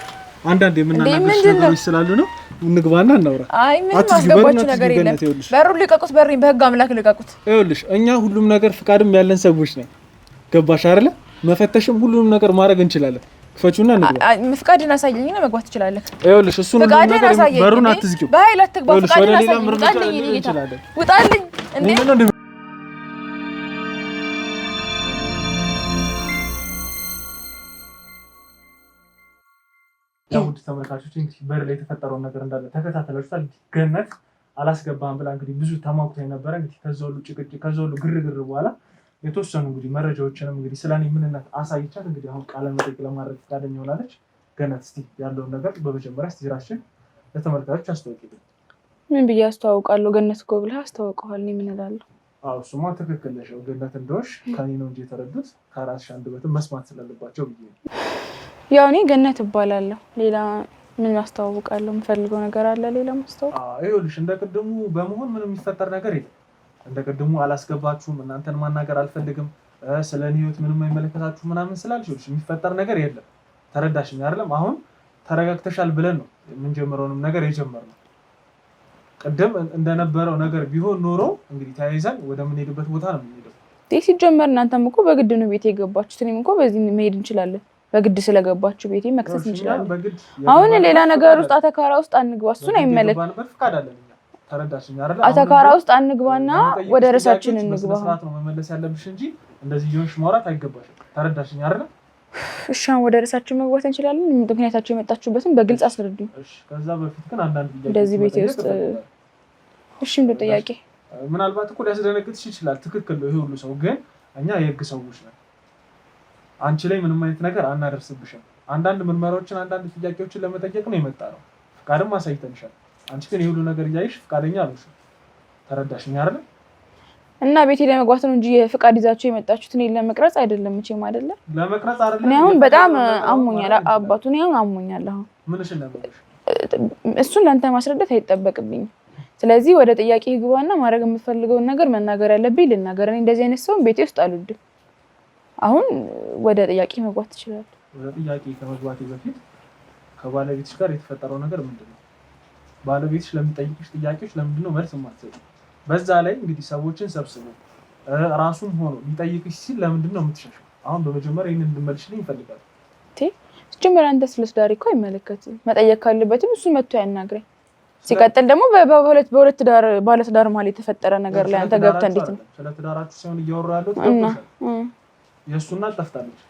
አንዳንድ የምናናገርሽ ነገሮች ስላሉ ነው። እንግባና እናውራ። አይ ምንም አስገባችሁ ነገር የለም። በሩን ልቀቁት፣ በሩን በህግ አምላክ ልቀቁት። ይኸውልሽ እኛ ሁሉም ነገር ፍቃድም ያለን ሰዎች ነን። ገባሽ አይደለ? መፈተሽም ሁሉንም ነገር ማድረግ እንችላለን። ክፈቹና እንግባ። ፍቃድን አሳየኝና መግባት ትችላለህ። ይኸውልሽ እሱን ነገር በሩን አትዝጊው። በኃይል አትግባ። ፍቃድን አሳየኝ። ውጣልኝ እንዴ! ውድ ተመልካቾች እንግዲህ በር ላይ የተፈጠረውን ነገር እንዳለ ተከታተላችኋል። ገነት አላስገባም ብላ እንግዲህ ብዙ ተማክሮ የነበረ እንግዲህ ከዛ ሁሉ ጭቅጭቅ ከዛ ሁሉ ግርግር በኋላ የተወሰኑ እንግዲህ መረጃዎችንም እንግዲህ ስለኔ ምንነት አሳይቻት እንግዲህ አሁን ቃለ መጠይቅ ለማድረግ ፈቃደኛ ሆናለች። ገነት እስቲ ያለውን ነገር በመጀመሪያ እስቲ ራስሽን ለተመልካቾች አስተዋውቂልኝ። ምን ብዬ አስተዋውቃለሁ? ገነት እኮ ብለህ አስተዋውቀዋል። እኔ ምን እላለሁ? አዎ እሱማ ትክክል ነሽ። ገነት እንደሆንሽ ከኔ ነው እንጂ የተረዱት ከራስሽ አንደበትም መስማት ስላለባቸው ብዬ ነው። ያው እኔ ገነት እባላለሁ። ሌላ ምን አስተዋውቃለሁ? የምፈልገው ነገር አለ ሌላ ማስተዋወቅ? ይኸውልሽ እንደ ቅድሙ በመሆን ምንም የሚፈጠር ነገር የለም። እንደ ቅድሙ አላስገባችሁም፣ እናንተን ማናገር አልፈልግም፣ ስለ እኔ ህይወት ምንም አይመለከታችሁ ምናምን ስላልሽ የሚፈጠር ነገር የለም። ተረዳሽኝ አይደለም? አሁን ተረጋግተሻል ብለን ነው የምንጀምረውንም ነገር የጀመርነው። ቀደም እንደነበረው ነገር ቢሆን ኖሮ እንግዲህ ተያይዘን ወደ ምን ሄድበት ቦታ ነው የምንሄደው። ሲጀመር እናንተም እኮ በግድ ነው ቤቴ የገባችሁት። እኔም እኮ በዚህ መሄድ እንችላለን። በግድ ስለገባችሁ ቤቴ መክሰስ እንችላለን። አሁን ሌላ ነገር ውስጥ አተካራ ውስጥ አንግባ። እሱን አይመለከትም። ፈቃድ አለን። ተረዳሽኝ አይደል? አተካራ ውስጥ አንግባና ወደ ርዕሳችን እንግባ። ስርዓት ነው መመለስ ያለብሽ እንጂ እንደዚህ ይሆንሽ ማውራት አይገባሽም። ተረዳሽኝ አይደል? እሺ ወደ ርዕሳችን መግባት እንችላለን። ምክንያታችሁ የመጣችሁበትን በግልጽ አስረዱኝ። እሺ ከዛ በፊት ግን አንዳንድ ጥያቄ እንደዚህ ቤቴ ውስጥ እሺ ምንድን ጥያቄ? ምናልባት እኮ ሊያስደነግጥሽ ይችላል። ትክክል ነው ይሄ ሁሉ ሰው፣ ግን እኛ የህግ ሰዎች ነን። አንቺ ላይ ምንም አይነት ነገር አናደርስብሽም። አንዳንድ ምርመራዎችን አንዳንድ ጥያቄዎችን ለመጠየቅ ነው የመጣ ነው። ፍቃድም አሳይተንሻል። አንቺ ግን ይሄ ሁሉ ነገር እያይሽ ፍቃደኛ አልሆንሽም። ተረዳሽኝ አይደል? እና ቤቴ ለመግባት ነው እንጂ ፍቃድ ይዛችሁ የመጣችሁት እኔን ለመቅረጽ አይደለም። መቼም አይደለም ለመቅረጽ አይደለም። እኔ አሁን በጣም አሞኛል። አባቱ እኔ አሁን አሞኛል። አሁን ምንሽ ነበር? እሱን ለአንተ ማስረዳት አይጠበቅብኝም። ስለዚህ ወደ ጥያቄ ግባና ማድረግ የምትፈልገውን ነገር መናገር ያለብኝ ልናገር። እኔ እንደዚህ አይነት ሰው ቤቴ ውስጥ አልወድም። አሁን ወደ ጥያቄ መግባት ትችላለህ። ወደ ጥያቄ ከመግባቴ በፊት ከባለቤትሽ ጋር የተፈጠረው ነገር ምንድነው? ባለቤትሽ ለሚጠይቅሽ ጥያቄዎች ለምንድን ነው መልስ የማትሰጪው? በዛ ላይ እንግዲህ ሰዎችን ሰብስቦ ራሱም ሆኖ ሊጠይቅሽ ሲል ለምንድን ነው የምትሸሸው? አሁን በመጀመሪያ ይሄንን እንድመልሽልኝ እፈልጋለሁ። ሲጀመር አንተ ስለ ትዳር እኮ አይመለከትም። መጠየቅ ካለበትም እሱ መጥቶ ያናግረኝ። ሲቀጥል ደግሞ በሁለት ባለትዳር ማለት የተፈጠረ ነገር ላይ አንተ ገብተህ እንዴት ነው? ስለ ትዳራችሁ ሳይሆን እያወራ ያለሁት ገብቶሻል? የእሱና ጠፍታለች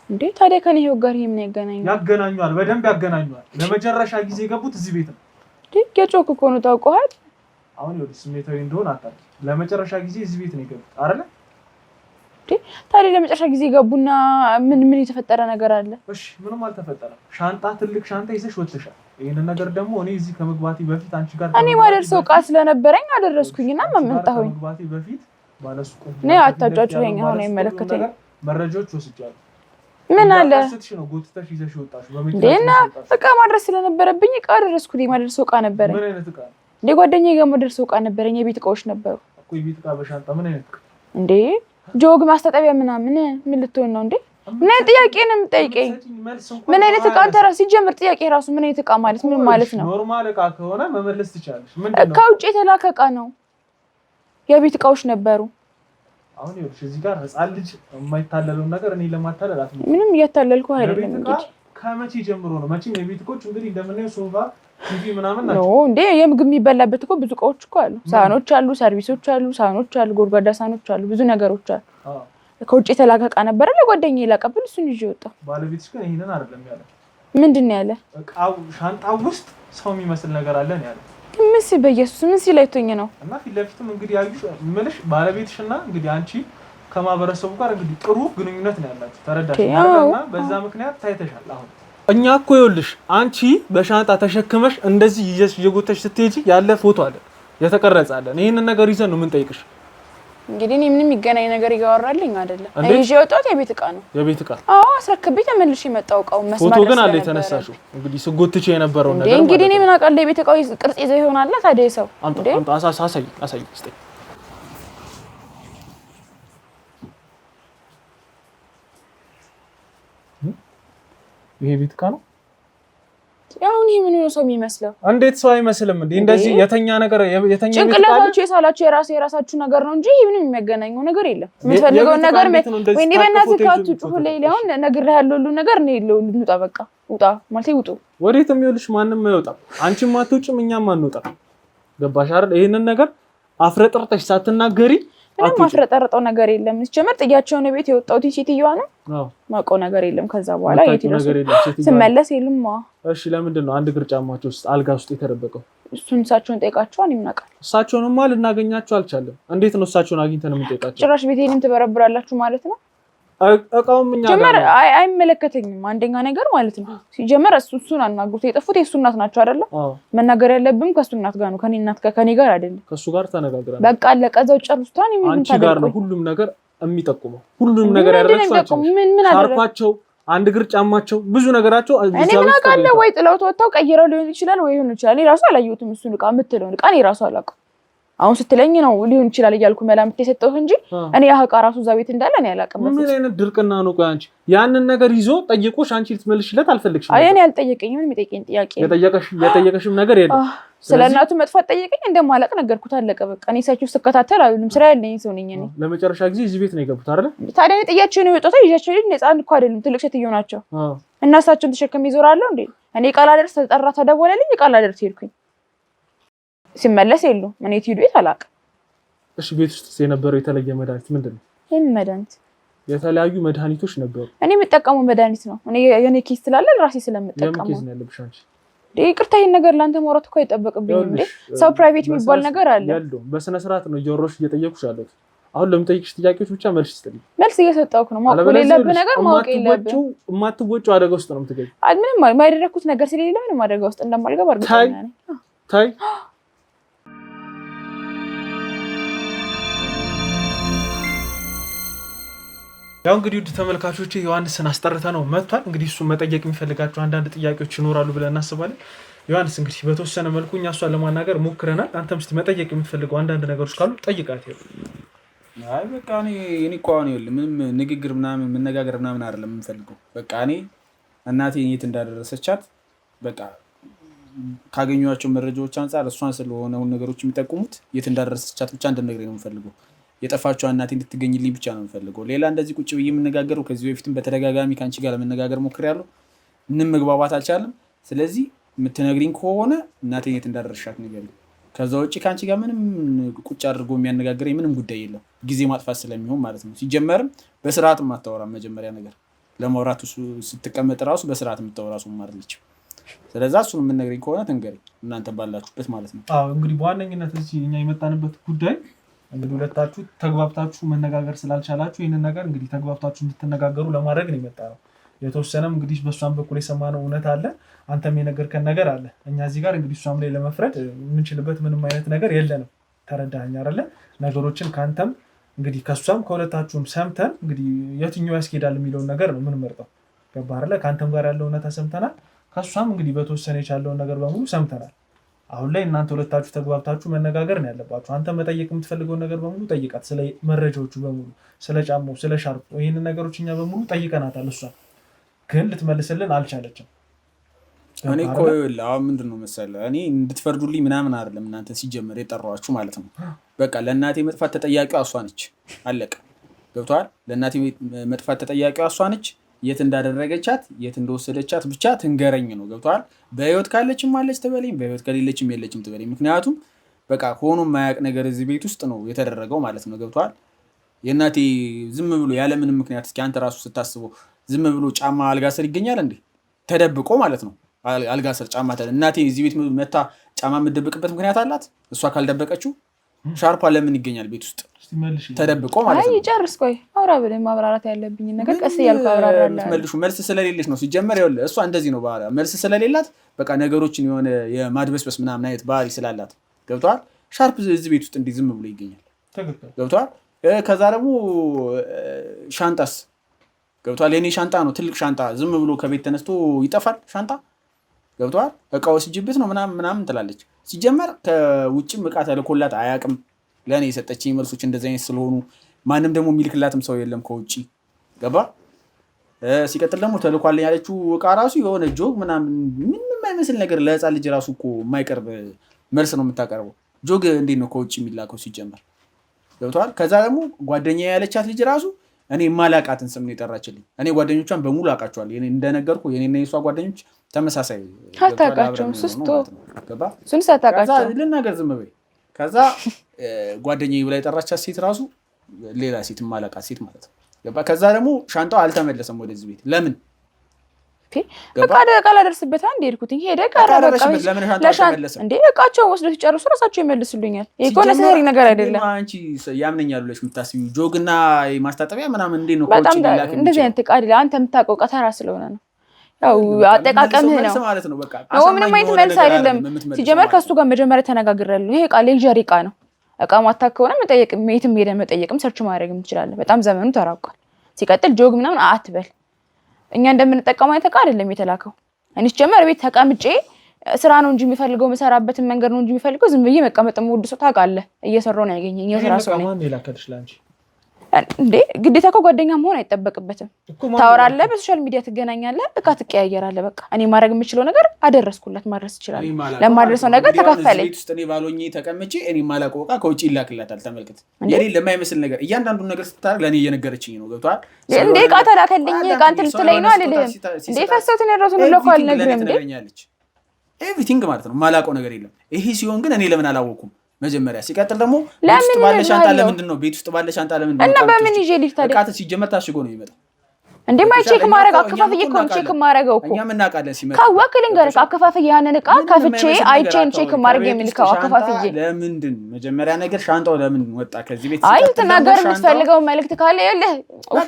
እንዴ? ታዲያ ከኔ ህይወት ጋር ይሄ ምን ያገናኛል? ያገናኛል፣ በደንብ ያገናኛል። ለመጨረሻ ጊዜ የገቡት እዚህ ቤት ነው። የጮክ እኮ ነው ታውቀዋል። አሁን ይኸውልሽ ስሜታዊ እንደሆነ አታውቂ። ለመጨረሻ ጊዜ እዚህ ቤት ነው የገቡት አይደለ? ታዲያ ለመጨረሻ ጊዜ ገቡና ምን የተፈጠረ ነገር አለ? እሺ ምንም አልተፈጠረም። ሻንጣ ትልቅ ሻንጣ ይዘሽ ወጥተሻል። ይሄንን ነገር ደግሞ እኔ እዚህ ከመግባቴ በፊት አንቺ ጋር እኔ ማደርሰው ዕቃ ስለነበረኝ አደረስኩኝና መምጣሁኝ። ከመግባቴ በፊት ባለሱቁ ነይ አታጫጭኝ። አሁን አይመለከተኝ። መረጃዎች ወስጃለሁ። ምን አለ ስትሽ ነው ጎትተሽ ይዘሽ ወጣሽ? እና ዕቃ ማድረስ ስለነበረብኝ ዕቃ አደረስኩኝ። ማደርሰው ዕቃ ነበረኝ። ምን አይነት ዕቃ? እንዴ ጓደኛዬ ጋር ማደርሰው ዕቃ ነበረኝ። የቤት ዕቃዎች ነበሩ እኮ። የቤት ዕቃ በሻንጣ ምን አይነት ዕቃ? እንዴ ጆግ ማስታጠቢያ ምናምን። ምን ልትሆን ነው እንዴ? ምን አይነት ጥያቄ ነው የምጠይቀኝ? ምን አይነት ዕቃ? አንተ ራስህ ሲጀምር ጥያቄ ራሱ ምን አይነት ዕቃ ማለት ምን ማለት ነው? ኖርማል ዕቃ ከሆነ መመለስ ትችላለሽ። ምንድነው? ከውጭ የተላከ ዕቃ ነው። የቤት ዕቃዎች ነበሩ። አሁን ይኸውልሽ እዚህ ጋር ህፃን ልጅ የማይታለለውን ነገር እኔ ለማታለል አትሞክሪ። ምንም እያታለልኩ አይደለም። እንግዲህ ከመቼ ጀምሮ ነው? መቼም የቤት ዕቃዎች እንግዲህ እንደምናየው ሶፋ፣ ቲቪ ምናምን ናቸው። ነው እንዴ? የምግብ የሚበላበት እኮ ብዙ ዕቃዎች እኮ አሉ። ሳህኖች አሉ፣ ሰርቪሶች አሉ፣ ሳህኖች አሉ፣ ጎድጓዳ ሳህኖች አሉ፣ ብዙ ነገሮች አሉ። ከውጭ የተላከ ዕቃ ነበረ ለጓደኛዬ ላቀብል፣ እሱን ይዤ ወጣሁ። ባለቤትሽ ግን ይሄንን አይደለም ያለ። ምንድን ነው ያለ? ዕቃው ሻንጣው ውስጥ ሰው የሚመስል ነገር አለ ነው ያለ። ምን በኢየሱስ ምን ሲላይቶኝ ነው? እና ፊት ለፊትም እንግዲህ ያዩሽ ምልሽ ባለቤትሽና እንግዲህ አንቺ ከማህበረሰቡ ጋር እንግዲህ ጥሩ ግንኙነት ነው ያላችሁ። ተረዳሽ? እና በዛ ምክንያት ታይተሻል። አሁን እኛ እኮ ይኸውልሽ አንቺ በሻንጣ ተሸክመሽ እንደዚህ ይዘሽ እየጎተሽ ስትሄጂ ያለ ፎቶ አለ፣ የተቀረጸ አለ። ይሄንን ነገር ይዘን ነው የምንጠይቅሽ። እንግዲህ እኔ ምንም ይገናኝ ነገር እያወራልኝ አይደለም። እኔ ይዤ የወጣሁት የቤት ዕቃ ነው። የቤት ዕቃ? አዎ አስረክቤ ተመልሼ የመጣው ዕቃው መስማት። ፎቶ ግን አለ የተነሳሽው። እንግዲህ ስጎትቼ የነበረው ነገር እንግዲህ እኔ ምን አውቃለሁ? የቤት ዕቃው ቅርጽ ይዘው ይሆናል ታዲያ ሰው አምጣ አሳይ እስቲ። ይሄ ቤት ዕቃ ነው። አሁን ይሄ ምን ነው ሰው የሚመስለው? እንዴት ሰው አይመስልም እንዴ? እንደዚህ የተኛ ነገር የተኛ ጭንቅላታችሁ የሳላችሁ የራሳችሁ ነገር ነው እንጂ ምንም የሚያገናኘው ነገር የለም። የምትፈልገውን ነገር ወይ እንዴ በእናትህ ካትጩሁ ላይ አሁን ነግሬሃለሁ። ሁሉ ነገር ነው የለው። እንውጣ በቃ ውጣ ማለት ውጡ። ወዴትም ይኸውልሽ ማንም አይወጣም። አንቺም አትውጭም እኛም አንወጣም። ገባሽ አይደል? ይሄንን ነገር አፍረጥርጠሽ ሳትናገሪ ምንም ማፍረጠረጠው ነገር የለም። ሲጀመር ጥያቸውን ቤት የወጣሁት ሴትዮዋ ነው። ማውቀው ነገር የለም። ከዛ በኋላ የት ይደርሱ ስመለስ የሉም። እሺ ለምንድን ነው አንድ እግር ጫማቸው ውስጥ አልጋ ውስጥ የተደበቀው? እሱን እሳቸውን ጠይቃቸው። እኔ ምን አውቃለሁ? እሳቸውንማ ልናገኛቸው አልቻለም። እንዴት ነው እሳቸውን አግኝተን የምንጠይቃቸው? ጭራሽ ቤቴንም ትበረብራላችሁ ማለት ነው። እቃውም እኛ ጀመር አይመለከተኝም። አንደኛ ነገር ማለት ነው ሲጀመር እሱን አናግሩት። የጠፉት የእሱ እናት ናቸው አይደለ? መናገር ያለብን ከእሱ እናት ጋር ነው። ከኔ እናት ጋር ከኔ ጋር አይደለም። ከእሱ ጋር ተነጋግረናል። በቃ አለቀ። እዛው ጨርሱታን። አንቺ ጋር ነው ሁሉም ነገር የሚጠቁመው። ሁሉም ነገር ያደረግሻቸው ሻርፓቸው፣ አንድ እግር ጫማቸው፣ ብዙ ነገራቸው እኔ ምን አውቃለሁ? ወይ ጥለውት ወጣው ቀይረው ሊሆን ይችላል ወይ ሆኖ ይችላል። እኔ ራሱ አላየሁትም። እሱን ዕቃ የምትለውን ዕቃ እኔ ራሱ አላውቅም። አሁን ስትለኝ ነው ሊሆን ይችላል እያልኩ መላምት የሰጠሁት እንጂ እኔ ያ ዕቃ ራሱ እዛ ቤት እንዳለ እኔ አላውቅም። ምን አይነት ድርቅና ነው? ቆይ አንቺ ያንን ነገር ይዞ ጠይቆሽ አንቺ ልትመልሽለት አልፈልግሽም? አይ እኔ አልጠየቀኝም። ምን የሚጠይቀኝ ጥያቄ የጠየቀሽም ነገር የለም። ስለናቱ መጥፋት ጠይቀኝ እንደማላውቅ ነገርኩት። አለቀ በቃ። እኔ ሳችሁ ስከታተል አይሉም ስራ ያለኝ ሰው ነኝ እኔ። ለመጨረሻ ጊዜ እዚህ ቤት ነው የገቡት አይደል? ታዲያ እኔ ጥያቸው ነው የወጣው። ይያቸው ልጅ ነፃን እኮ አይደለም ትልቅ ሴትዮ ናቸው። እና እሳቸውን ተሸክም ይዞራለሁ እንዴ? እኔ ቃል አደርስ ተጠራ ተደወለልኝ ቃል አደርስ ሄድኩኝ። ሲመለስ የሉ እኔ ትሄዱ ቤት አላውቅም። እሺ ቤት ውስጥ የነበረው የተለየ መድኃኒት ምንድን ነው? መድኃኒት የተለያዩ መድኃኒቶች ነበሩ። እኔ የምጠቀመው መድኃኒት ነው። እኔ የኔ ኬስ ስላለ ራሴ ስለምጠቀመው። የምን ኬስ ነው ያለብሽ አንቺ? ይቅርታ ይሄን ነገር ላንተ ማውራት እኮ አይጠበቅብኝም እንዴ? ሰው ፕራይቬት የሚባል ነገር አለ። ያለው በስነ ስርዓት ነው እየወሮሽ እየጠየቁሽ ያለው። አሁን ለምጠይቅሽ ጥያቄዎች ብቻ መልስ ስጠኝ። መልስ እየሰጠሁህ ነው። ማወቅ የሌለብህ ነገር ማወቅ የለብህም። የማትወጪው አደጋ ውስጥ ነው የምትገቢው። ምንም የማይደረኩት ነገር ስለሌለ ምንም አደጋ ውስጥ እንደማልገባ እርግጠኛ ነኝ። ታይ ያው እንግዲህ ውድ ተመልካቾቼ ዮሐንስን አስጠርተ ነው መጥቷል። እንግዲህ እሱ መጠየቅ የሚፈልጋቸው አንዳንድ ጥያቄዎች ይኖራሉ ብለን እናስባለን። ዮሐንስ እንግዲህ በተወሰነ መልኩ እኛ እሷን ለማናገር ሞክረናል። አንተም እስቲ መጠየቅ የምትፈልገው አንዳንድ ነገሮች ካሉ ጠይቃት። አይ በቃ እኔ እኮ አሁን ይኸውልህ ምንም ንግግር ምናምን መነጋገር ምናምን አይደለም የምፈልገው። በቃ እኔ እናቴ የት እንዳደረሰቻት በቃ ካገኘኋቸው መረጃዎች አንፃር እሷን ስለሆነ ነገሮች የሚጠቁሙት የት እንዳደረሰቻት ብቻ እንድነግረኝ ነው የምፈልገው። የጠፋቸው እናቴ እንድትገኝልኝ ብቻ ነው የምፈልገው። ሌላ እንደዚህ ቁጭ ብዬ የምነጋገረው ከዚህ በፊትም በተደጋጋሚ ካንቺ ጋር ለመነጋገር ሞክሬያለሁ። ምንም መግባባት አልቻለም። ስለዚህ የምትነግሪኝ ከሆነ እናቴን የት እንዳደረሻት ንገሪኝ። ከዛ ውጭ ካንቺ ጋር ምንም ቁጭ አድርጎ የሚያነጋግረኝ ምንም ጉዳይ የለም። ጊዜ ማጥፋት ስለሚሆን ማለት ነው። ሲጀመርም በስርዓት የማታወራ መጀመሪያ ነገር ለማውራት ስትቀመጥ ራሱ በስርዓት የምታወራ ሰው ማድረግልች። ስለዚህ እሱን የምትነግሪኝ ከሆነ ትንገሪኝ እናንተ ባላችሁበት ማለት ነው። አዎ እንግዲህ በዋነኝነት እዚህ እኛ የመጣንበት ጉዳይ እንግዲህ ሁለታችሁ ተግባብታችሁ መነጋገር ስላልቻላችሁ ይሄንን ነገር እንግዲህ ተግባብታችሁ እንድትነጋገሩ ለማድረግ ነው የመጣነው። የተወሰነም እንግዲህ በሷም በኩል የሰማነው እውነት አለ፣ አንተም የነገርከን ነገር አለ። እኛ እዚህ ጋር እንግዲህ እሷም ላይ ለመፍረድ የምንችልበት ምንም አይነት ነገር የለንም። ተረዳኸኝ አይደለ? ነገሮችን ካንተም እንግዲህ ከሷም ከሁለታችሁም ሰምተን እንግዲህ የትኛው ያስኬዳል የሚለውን ነገር ነው የምንመርጠው። ገባህ አይደለ? ካንተም ጋር ያለው እውነት ሰምተናል፣ ከሷም እንግዲህ በተወሰነ የቻለውን ነገር በሙሉ ሰምተናል። አሁን ላይ እናንተ ሁለታችሁ ተግባብታችሁ መነጋገር ነው ያለባችሁ። አንተ መጠየቅ የምትፈልገውን ነገር በሙሉ ጠይቃት። ስለ መረጃዎቹ በሙሉ፣ ስለ ጫማው፣ ስለ ሻርፕ ይሄንን ነገሮች እኛ በሙሉ ጠይቀናታል። እሷ ግን ልትመልስልን አልቻለችም። እኔ እኮ አሁን ምንድን ነው መሰለህ እኔ እንድትፈርዱልኝ ምናምን አይደለም እናንተ ሲጀመር የጠራኋችሁ ማለት ነው። በቃ ለእናቴ መጥፋት ተጠያቂዋ እሷ ነች። አለቀ። ገብቶሃል? ለእናቴ መጥፋት ተጠያቂዋ እሷ ነች። የት እንዳደረገቻት የት እንደወሰደቻት ብቻ ትንገረኝ ነው። ገብቶሃል? በህይወት ካለችም አለች ትበለኝ፣ በህይወት ከሌለችም የለችም ትበለኝ። ምክንያቱም በቃ ሆኖ የማያውቅ ነገር እዚህ ቤት ውስጥ ነው የተደረገው ማለት ነው። ገብቶሃል? የእናቴ ዝም ብሎ ያለምንም ምክንያት እስኪ አንተ ራሱ ስታስበው ዝም ብሎ ጫማ አልጋ ስር ይገኛል እንዴ? ተደብቆ ማለት ነው። አልጋ ስር ጫማ እናቴ እዚህ ቤት መታ ጫማ የምትደብቅበት ምክንያት አላት? እሷ ካልደበቀችው ሻርፓ ለምን ይገኛል ቤት ውስጥ ተደብቆ ማለት ነው? ይጨርስ። ቆይ አውራ ብለህ ማብራራት ያለብኝ ነገር ቀስ እያልኩ አብራራለሁ። መልሱ መልስ ስለሌለች ነው ሲጀመር። ይኸውልህ እሷ እንደዚህ ነው ባህሪያ። መልስ ስለሌላት በቃ ነገሮችን የሆነ የማድበስበስ ምናምን አይነት ባህሪ ስላላት ገብቶሃል? ሻርፕ እዚህ ቤት ውስጥ እንዲህ ዝም ብሎ ይገኛል። ገብቶሃል? ከዛ ደግሞ ሻንጣስ ገብቶሃል? የኔ ሻንጣ ነው ትልቅ ሻንጣ ዝም ብሎ ከቤት ተነስቶ ይጠፋል ሻንጣ። ገብቶሃል? እቃ ወስጅበት ነው ምናምን ትላለች። ሲጀመር ከውጭም እቃ ተልኮላት አያውቅም። ለእኔ የሰጠችኝ መልሶች እንደዚህ አይነት ስለሆኑ ማንም ደግሞ የሚልክላትም ሰው የለም ከውጭ። ገባ? ሲቀጥል ደግሞ ተልኳልኝ ያለችው እቃ ራሱ የሆነ ጆግ ምናምን ምንም አይመስል ነገር ለህፃን ልጅ ራሱ እኮ የማይቀርብ መልስ ነው የምታቀርበው። ጆግ እንዴት ነው ከውጭ የሚላከው ሲጀመር? ገብቶሃል? ከዛ ደግሞ ጓደኛ ያለቻት ልጅ ራሱ እኔ የማላውቃትን ስም ነው የጠራችልኝ። እኔ ጓደኞቿን በሙሉ አውቃቸዋለሁ። እንደነገርኩ የኔና የሷ ጓደኞች ተመሳሳይ አታውቃቸውም። ስስቶ ገባ? እሱን ሳታውቃቸው ልናገር ዝም በይ። ከዛ ጓደኛዬ ብላ የጠራቻት ሴት ራሱ ሌላ ሴት የማላውቃት ሴት ማለት ነው። ገባ? ከዛ ደግሞ ሻንጣው አልተመለሰም ወደዚህ ቤት። ለምን? በቃ ደቃ ላደርስበት አንዴ ሄድኩት። ሄደ ቀረ በቃ ለምን ሻንጣው አልተመለሰም? እንዴ እቃቸው ወስደው ሲጨርሱ ራሳቸው ይመልሱልኛል። ይሄ እኮ ነሰሪ ነገር አይደለም። አንቺ ያምነኛል ብለሽ የምታስቢው ጆግና ማስታጠቢያ ምናምን እንዴት ነው በጣም እንደዚህ አይነት እቃ አይደለም። አንተ የምታውቀው እቃ ተራ ስለሆነ ነው። ያው አጠቃቀምህ ነው ማለት ነው። በቃ ምንም አይነት መልስ አይደለም። ሲጀመር ከሱ ጋር መጀመሪያ ተነጋግሬያለሁ። ይሄ እቃ ሌክዠሪ እቃ ነው። እቃ ማታውቅ ከሆነ መጠየቅ የትም ሄደህ መጠየቅም ሰርች ማድረግም ትችላለህ። በጣም ዘመኑ ተራቋል። ሲቀጥል ጆግ ምናምን አትበል። እኛ እንደምንጠቀመው አይነት እቃ አይደለም የተላከው። እኔ ሲጀመር ቤት ተቀምጬ ስራ ነው እንጂ የሚፈልገው መሰራበትን መንገድ ነው እንጂ የሚፈልገው ዝም ብዬ መቀመጥ ወድ ሰው ታውቃለህ እየሰራው ነው ያገኘኝ የስራ ሰው ነው ማን ይላከልሽ ላንቺ እንዴ ግዴታ እኮ ጓደኛ መሆን አይጠበቅበትም ታወራለህ በሶሻል ሚዲያ ትገናኛለህ በቃ ትቀያየራለህ በቃ እኔ ማድረግ የምችለው ነገር አደረስኩለት ማድረስ ይችላል ለማድረስው ነገር ተካፈለኝ ቤት ውስጥ እኔ ባሎኝ ተቀምጬ እኔ ማላውቀው ዕቃ ከውጪ ይላክላታል ተመልከት የኔ ለማይመስል ነገር እያንዳንዱ ነገር ስታደርግ ለኔ እየነገረችኝ ነው ገብቷል እንዴ ዕቃ ተላከልኝ ዕቃ እንትን ልትለኝ ነው አልልህም እንዴ ፈሰውት ነው ራሱ ነው ለኳል ነገር እንዴ ኤቭሪቲንግ ማለት ነው ማላውቀው ነገር የለም ይሄ ሲሆን ግን እኔ ለምን አላወኩም መጀመሪያ ሲቀጥል ደግሞ ቤት ውስጥ ባለ ሻንጣ ለምንድን ነው ቤት ውስጥ ባለ ሻንጣ ለምንድን ነው እና በምን ይዤ ልጅ ታዲያ ዕቃ ሲጀመር ታሽጎ ነው የሚመጣው እንዴ ማይ ቼክ ማድረግ አከፋፍዬ እኮ ቼክ ማድረገው እኮ እኛም እናውቃለን ሲመጣ ካወቅልኝ ጋር አከፋፍዬ ያንን ዕቃ ከፍቼ አይቼን ቼክ ማድረግ የሚልከው አከፋፍዬ ለምንድን መጀመሪያ ነገር ሻንጣው ለምን ወጣ ከዚህ ቤት አይ ተናገር የምትፈልገው መልእክት ካለ ይኸውልህ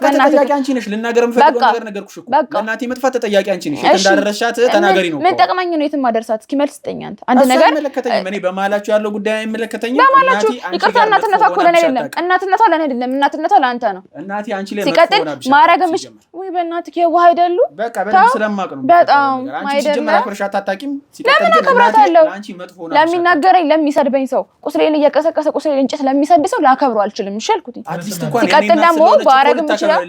ተጠያቂ አንቺ ነሽ ልናገር የምፈልገው ነገር ነገርኩሽ እኮ ለእናቴ መጥፋት ተጠያቂ አንቺ ነሽ የት እንዳደረሻት ተናገሪ ነው ምን ጠቅመኝ ነው የትም ማደርሳት እስኪ መልስ ስጠኝ አንተ አንድ ነገር አይመለከተኝም እኔ በማላችሁ ያለው ጉዳይ አይመለከተኝም በማላችሁ ይቅርታ እናትነቷ እኮ ለኔ አይደለም እናትነቷ ለኔ አይደለም እናትነቷ ለአንተ ነው እናቴ አንቺ ላይ ሲቀጥል ማድረግ ወይ በእናትህ የዋህ አይደሉ በቃ በጣም ስለማቅ ነው በጣም አይደለም አታውቂም ለምን አከብራታለሁ ለሚናገረኝ ለሚሰድበኝ ሰው ቁስሌን እየቀሰቀሰ ቁስሌን እንጨት ለሚሰድ ሰው ላከብረው አልችልም እሺ አልኩት ሲቀጥል ደግሞ ባረግም ይችላል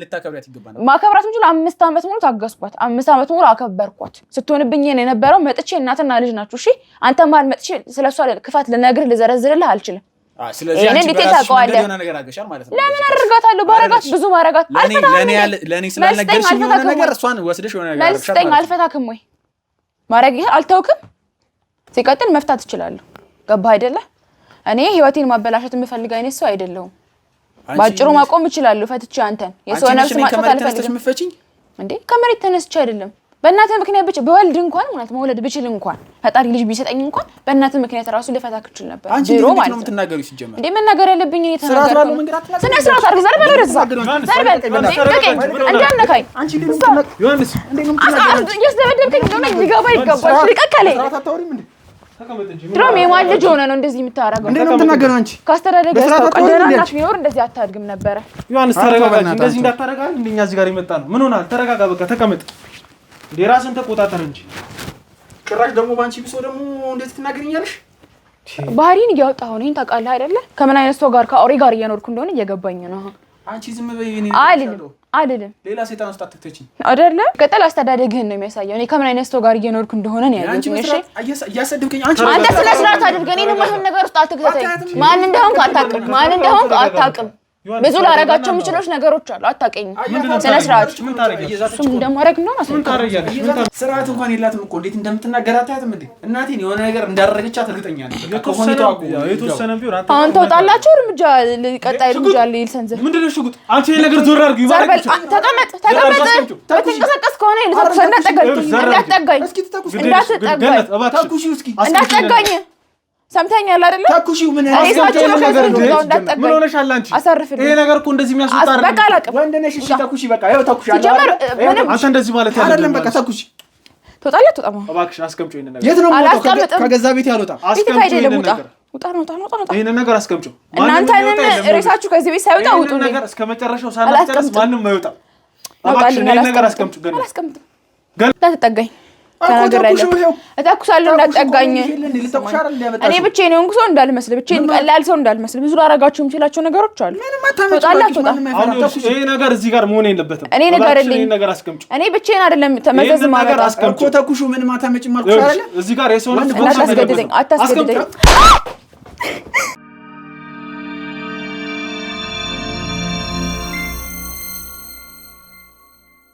ማከብራት እንጂ 5 አመት ሙሉ ታገስኳት 5 አመት ሙሉ አከበርኳት ስትሆንብኝ የነበረው መጥቼ እናትና ልጅ ናችሁ እሺ አንተ ማን መጥቼ ስለሷ ክፋት ልነግርህ ልዘረዝርልህ አልችልም ስለዚህ አንቺ በራስሽ የሆነ ነገር አገሻል ማለት ነው ለምን አደርጋታለሁ ባረጋት ብዙ ማረጋት ለኔ ስላልነገርሽኝ የሆነ ነገር እሷን ወስደሽ የሆነ ነገር አገሻል ማለት ነው አልፈታክም ወይ ማረግ አልተውክም ሲቀጥል መፍታት እችላለሁ ገባህ አይደለ እኔ ህይወቴን ማበላሸት የምፈልግ አይነት ሰው አይደለሁም ባጭሩ ማቆም እችላለሁ ፈትቼ አንተን የሰው ነፍስ ማጥፋት አልፈልግም እንዴ ከመሬት ተነስቼ አይደለም በእናትህ ምክንያት ብቻ በወልድ እንኳን ማለት መውለድ ብችል እንኳን ፈጣሪ ልጅ ቢሰጠኝ እንኳን በእናትህ ምክንያት ራሱ ልፈታክ እችል ነበር ድሮ ማለት ነው የምትናገሪው ሲጀመር እንዴ መናገር ያለብኝ እኔ ተናገርኩ ስነ ስርዓት አድርግ ዘርበል ወደዛ ዘርበል እንዳነካኝ አንቺ ልጅ ዮሐንስ እንዴ ነው የምትናገሪው እያስደበደብከኝ እንደሆነ ሊገባ ይገባል ልቀቀሌ ድሮም የማን ልጅ ሆነ ነው እንደዚህ የምታረገው እንዴ ነው የምትናገሪው አንቺ ካስተዳደገ ቀደና እናት ቢኖር እንደዚህ አታድግም ነበር ዮሐንስ ተረጋጋ እንደዚህ እንዳታረጋል እንደኛ እዚህ ጋር ይመጣ ነው ምን ሆናል ተረጋጋ በቃ ተቀመጥ ራስን ተቆጣጠር እንጂ ጭራሽ ደግሞ ባንቺ ቢሶ ደግሞ እንዴት ትናገሪኛለሽ ባህሪን እያወጣሁ ነው ታውቃለህ አይደለ ከምን አይነት ሰው ጋር ከአውሬ ጋር እየኖርኩ እንደሆነ እየገባኝ ነው አንቺ ዝም በይ እኔ አይደለም ሌላ ሰይጣን ውስጥ አትተቺኝ አይደለ ቀጥል አስተዳደግህን ነው የሚያሳየው እኔ ከምን አይነት ሰው ጋር እየኖርኩ እንደሆነ ነው ያየሁት እሺ እያሰደብከኝ አንተ ስለ ስርዓት አድርገኝ እኔ ማንም ነገር ውስጥ አትከተተኝ ማን እንደሆንክ አታውቅም ብዙ ላረጋቸው የምችሎች ነገሮች አሉ አታውቀኝም ስለ ስርዓት እሱም እንደማረግ ነው ስርዓት እንኳን የላትም እኮ እንዴት እንደምትናገር አታያትም እንዴ እናቴን የሆነ ነገር እንዳደረገቻት እርግጠኛ ነኝ የተወሰነ ቢሆን አሁን ተወጣላችሁ እርምጃ ቀጣይ እርምጃ ልሰንዝር ምንድነው ሽጉጥ አንቺ ይሄ ነገር ዞር አድርጊ ማለት ተቀመጥ በተንቀሳቀስ ከሆነ ልተኩስ እንዳትጠጋኝ እንዳትጠጋኝ ሰምተኛል አይደለ ታኩሺው ምን ምን ሆነሻል አንቺ ይሄ ነገር እኮ እንደዚህ የሚያስወጣ አይደለም ወንድ ነሽ እሺ ታኩሺ በቃ ይኸው ታኩሺ አንተ እንደዚህ ማለት አይደለም በቃ ታኩሺ ትወጣለህ ትወጣማ እባክሽ አስቀምጪው ይሄን ነገር የት ነው የምወጣው ከገዛ ቤት ያልወጣ አስቀምጪው ይሄን ነገር ውጣ ይሄን ነገር አስቀምጪው እናንተንም ሬሳችሁ ከዚህ ቤት ሳይወጣ ውጡ ይሄን ነገር እስከ መጨረሻው ሳናጨርስ ማንንም አይወጣም እባክሽ ይሄን ነገር አስቀምጪው ገና አላስቀምጥም እንዳትጠጋኝ ተናገራለሁ እተኩሳለሁ እንዳትጠጋኝ እኔ ብቻዬን የሆንኩ ሰው እንዳልመስል ብቻዬን ቀላል ሰው እንዳልመስል ብዙ ላረጋችሁ የምችላቸው ነገሮች አሉ ይሄ ነገር እዚህ ጋር መሆን የለበትም እኔ ንገርልኝ እኔ ብቻዬን አይደለም ተመዘዝ ማለት እኮ ተኩሹ ምን ማታመጭ ማልኩሽ አይደለ እዚህ ጋር የሰው አታስገድደኝ